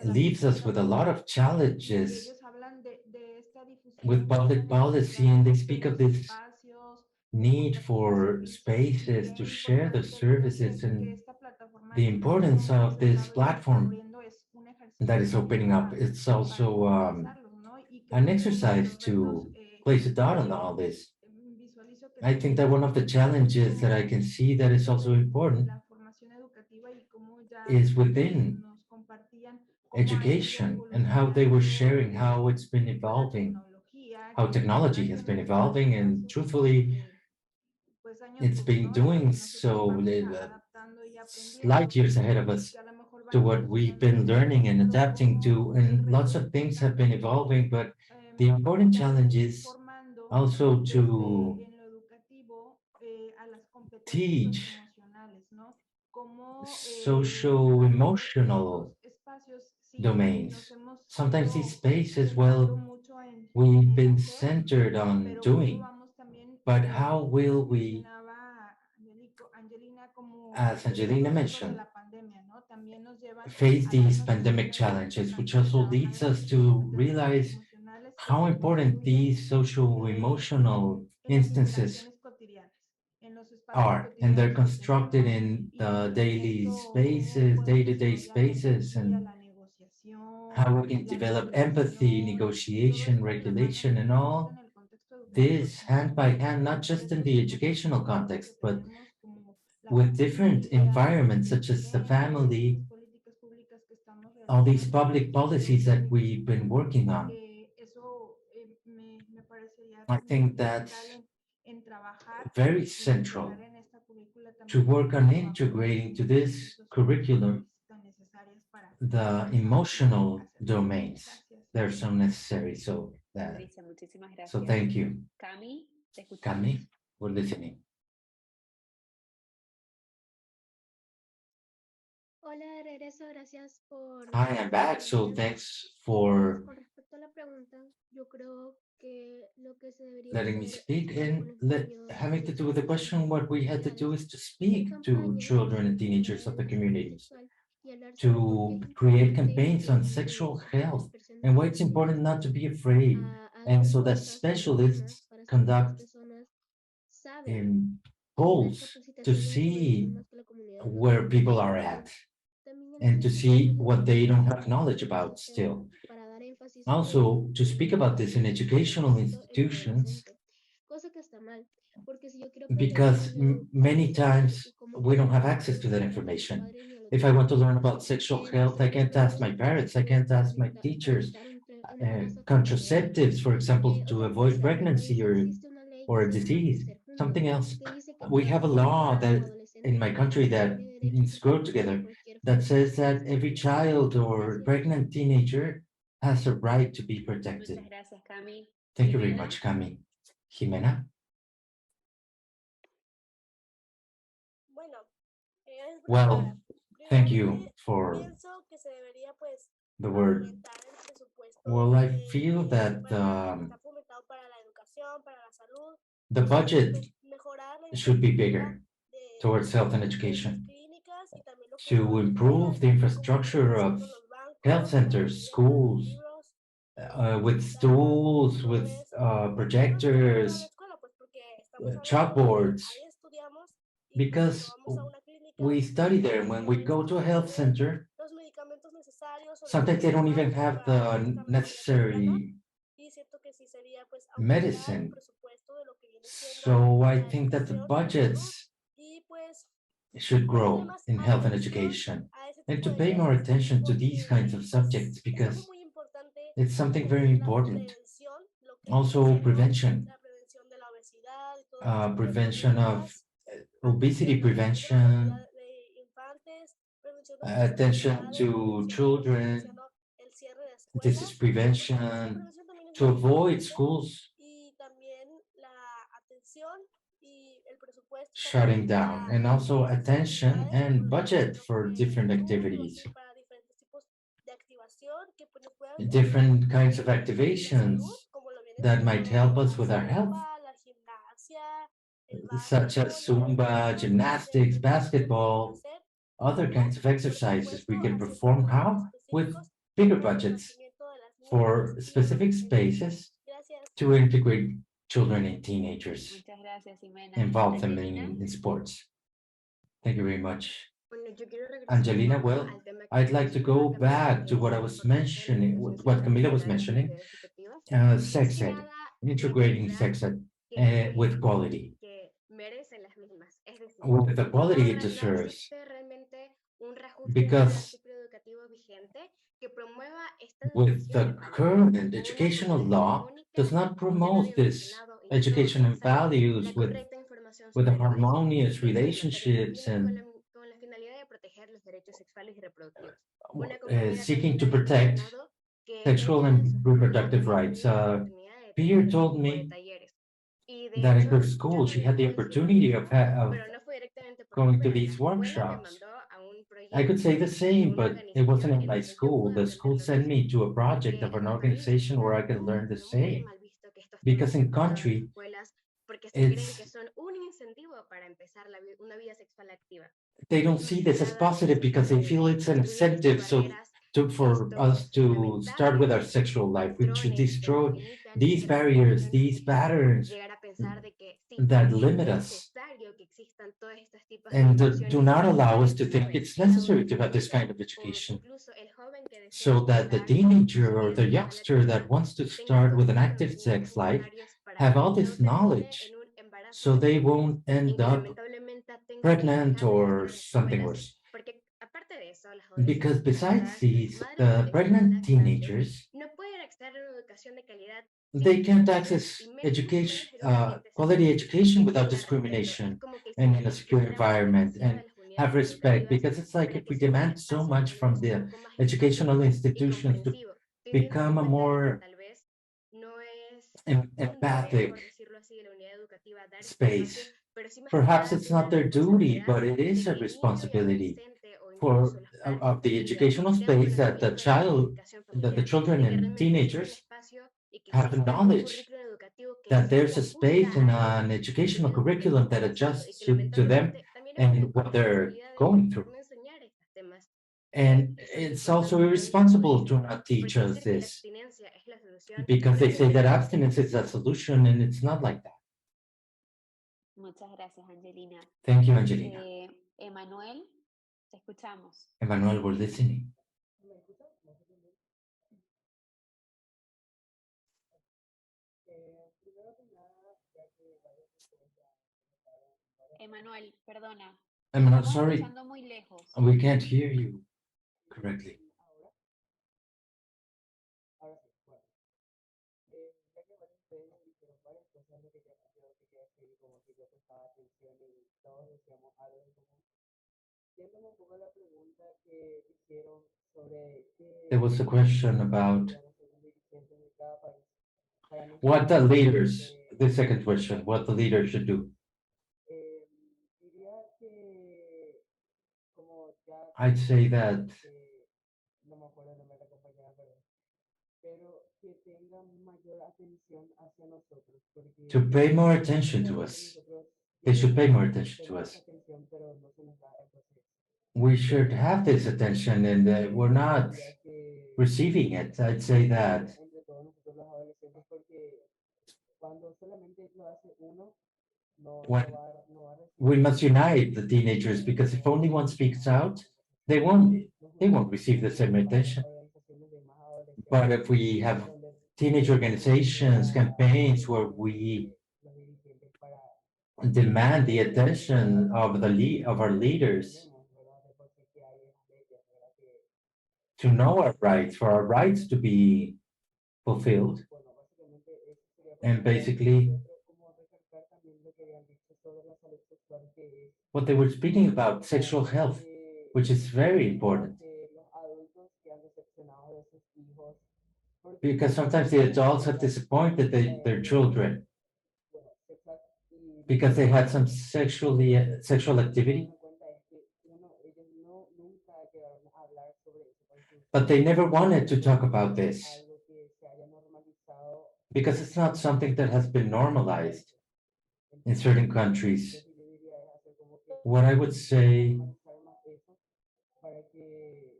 leaves us with a lot of challenges with public policy, and they speak of this need for spaces to share the services and the importance of this platform that is opening up. It's also an exercise to place a dot on all this. I think that one of the challenges that I can see that is also important is within education and how they were sharing how it's been evolving, how technology has been evolving, and truthfully, it's been doing so light years ahead of us to what we've been learning and adapting to, and lots of things have been evolving, but the important challenge is also to teach social emotional domains. Sometimes these spaces, well, we've been centered on doing, but how will we, as Angelina mentioned, face these pandemic challenges, which also leads us to realize how important these social emotional instances are, and they're constructed in the daily spaces, day-to-day spaces, and how we can develop empathy, negotiation, regulation, and all this hand by hand, not just in the educational context, but with different environments such as the family, all these public policies that we've been working on. I think that's very central to work on integrating to this curriculum the emotional domains. They're so necessary. So Patricia, muchísimas so gracias. thank you. Cami, te escuchamos. Cami, we're listening. Hola, de regreso, gracias por... Hi, I'm back. So thanks for Con respecto a la pregunta, yo creo que lo que se debería letting me hacer speak, es and con los niños having to de do with the question, what we had to do is to speak to campañas children and sobre teenagers of the educación communities, sexual y hablar sobre por qué to es create importante campaigns on que sexual las health personas and why it's important not to be afraid. hagan And so that cosas tempranas specialists para saber que las conduct personas saben tener polls to capacitación de see información más que la comunidad no where people are pero at también and to analizar see aquellas what they don't have políticas knowledge que about existen still. para dar énfasis Also, to speak about this in en educational éxito en el institutions, adolescente, cosa que está mal, porque si yo quiero aprender un because niño many times cómo we don't have cuidar, access to no that le pregunto a sus information. padres ni a los If I want to niños. learn about sexual health, I Sobre can't todo ask si my es parents, I necesario can't ask my para teachers. evitar un embarazo temprano. Contraceptives, for example, to Otra avoid cosa, en mi pregnancy país or existe una ley or a disease, something else. We have a law that in my country that means grow together that says that every child or pregnant teenager has a right to be protected. Muchas gracias, Cami. Thank you very Jimena? much, Cami. Jimena? Bueno, es Well, verdad. thank you for Pienso que se debería, pues, the word. aumentar el presupuesto, Well, I feel that está fomentado para la educación, para la salud, the budget mejorar la should be bigger de towards health and las education clínicas y también lo que to improve the infrastructure of health centers, schools, with stools, with projectors, chalkboards, because we study there. When we go to a health center, sometimes they don't even have the necessary medicine. So I think that the budgets should grow in health and education and to pay more attention to these kinds of subjects because it's something very important. Also, prevention of obesity prevention, attention to children, disease prevention, to avoid schools shutting down, and also attention and budget for different activities, different kinds of activations that might help us with our health, such as Zumba, gymnastics, basketball, other kinds of exercises we can perform. How? With bigger budgets for specific spaces to integrate children and teenagers, Muchas gracias, Jimena. involve them Angelina? in sports. Thank you very much. Bueno, yo quiero regresar Angelina, un poco well, al tema que I'd like to go mencionaba back to Camila, what I que was es la mentioning, importancia what Camila was de las mentioning, actividades educativas. sex Más que ed, nada, integrating demostrar sex ed que, with quality, que merecen las mismas. Es decir, with the no, quality it no deserves, existe realmente un reajuste del because ciclo educativo vigente que promueva esta with the educación current con una educational coherencia law armónica, does not ya lo promote había this mencionado, education and introducir values la correcta información with the sobre el origen, harmonious sexo y materia relationships prima and con la finalidad de proteger los derechos sexuales y reproductivos. Una compañera seeking también to había protect mencionado que sexual ella en and su facultad reproductive había rights. tenido la oportunidad de Peer tener este told tipo de me talleres. Y de that in hecho, her yo school she también had the pude ser opportunity of, alumna, pero no fue directamente por la going to escuela. these La escuela me workshops. mandó a un I could say proyecto the de same, una but it wasn't organización in en my donde yo school. pude The aprender school lo sent mismo. me to a project Porque of an en mi país organization where I está could learn the muy same. mal visto que estos temas Because sean in tratados en country, escuelas porque se creen que it's son un incentivo para empezar una vida sexual activa. they Y don't más see que this as nada positive es because they feel it's an destruir estas incentive. So barreras, for us estos to start with our lamentables sexual life, we should patrones que nos destroy limitan y these que las barriers, generaciones these patterns llegar a pensar de que sí, that es limit us, necesario que existan todos estos tipos de and do educaciones not allow para us el to think joven it's y el necessary to have this adolescente kind of o education. incluso el joven que desea So that the empezar teenager su or vida the sexual youngster activa that wants to tenga start with todos an los active conocimientos sex life necesarios para have all no this termine en knowledge un embarazo so they adolescente won't en end que up lamentablemente tenga que pregnant dejar de asistir or a las something escuelas, worse. porque aparte de eso, las Because adolescentes besides embarazadas y las these, madres the adolescentes pregnant lactantes teenagers, no pueden acceder a una educación de calidad sin they can't discriminación access y mucho education, menos en un ambiente quality seguro education without y al respeto. Es discrimination como que and si in a secure exigiéramos environment demasiado and a las have unidades respect. educativas Because it's like para if que we sea un demand so espacio much tal from vez un the poco más educational empático y institutions to comprensivo, teniendo en become a cuenta de que more tal vez no es un deber, empathic por decirlo así, de la unidad educativa dar este espacio, space. pero sí más que Perhaps nada it's una not their duty, responsabilidad but it is de a que el niño y responsibility adolescente o incluso for los padres de of the familia educational tengan space that conocimiento de la planificación the familiar, children de que and realmente existe un teenagers espacio y que have the exista un knowledge currículo educativo que that se there's a space ajusta in a an ellos y que educational tengan un curriculum tiempo that vacío y adjusts que to them lamentablemente también es una and what they're responsabilidad de ellos going por through. no enseñar estos temas And que son it's also importantes hoy en el irresponsible colegio. to not teach Porque us decir que la this abstinencia es la solución because no they say tiene that ningún abstinence sentido. is a solution, and it's not like that. Muchas gracias, Angelina. Thank you, Angelina. Emanuel, te escuchamos. Emmanuel, we're listening. Emanuel, perdona. Emmanuel, Estamos sorry, escuchando muy lejos. we can't hear you correctly. There was a question about what the leaders, the second question, what the leaders should do. I'd say that to pay more attention to us. They should pay more attention to us. We should have this attention and we're not receiving it. I'd say that when we must unite the teenagers, because if only one speaks out, they won't receive the same attention. But if we have teenage organizations, campaigns where we demand the attention of our leaders to know our rights, for our rights to be fulfilled, and basically what they were speaking about, sexual health, which is very important. Because sometimes the adults have disappointed their children because they had some sexual activity, but they never wanted to talk about this because it's not something that has been normalized in certain countries. What I would say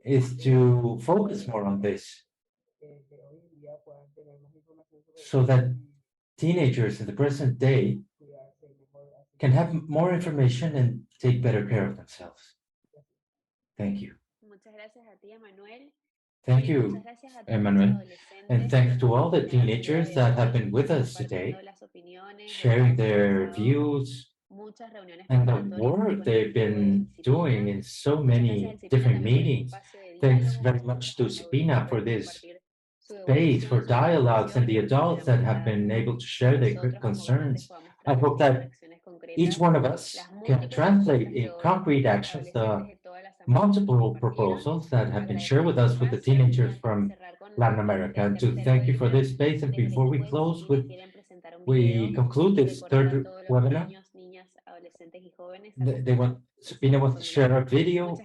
is to focus more on this so that teenagers in the present day can have more information and take better care of themselves. Thank you. Muchas gracias a ti, Emanuel. Thank you, Emmanuel. And thanks to all the teenagers that have been with us today, sharing their views and the work they've been doing in so many different meetings. Thanks very much to SIPINNA for this space for dialogues and the adults that have been able to share their concerns. I hope that each one of us can translate in concrete actions the multiple proposals that have been shared with us with the teenagers from Latin America. And to thank you for this space. And before we close, we conclude this third webinar. SIPINNA wants to share a video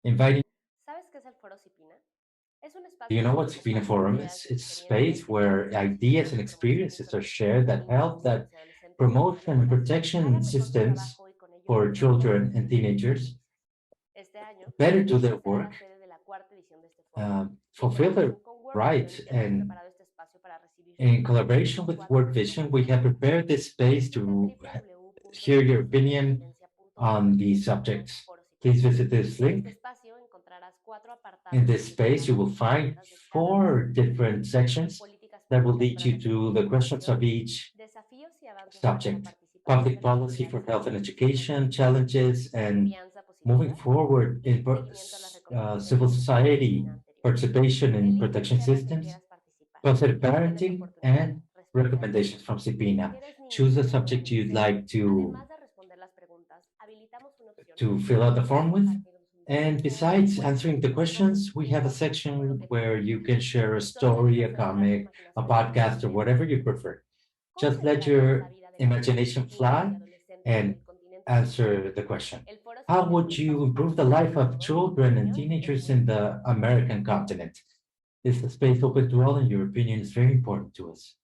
inviting. Do you know what SIPINNA Forum is? It's a space where ideas and experiences are shared that help that promotion and protection systems for children and teenagers better do their work, fulfill their rights, and in collaboration with World Vision, we have prepared this space to hear your opinion on these subjects. Please visit this link. In this space, you will find 4 different sections that will lead you to the questions of each subject. Public policy for health and education, challenges, and moving forward in civil society, participation in protection systems, positive parenting, and recommendations from SIPINNA. Choose a subject you'd like to fill out the form with. And besides answering the questions, we have a section where you can share a story, a comic, a podcast, or whatever you prefer. Just let your imagination fly and answer the question. How would you improve the life of children and teenagers in the American continent? Is the space open to all, and your opinion is very important to us.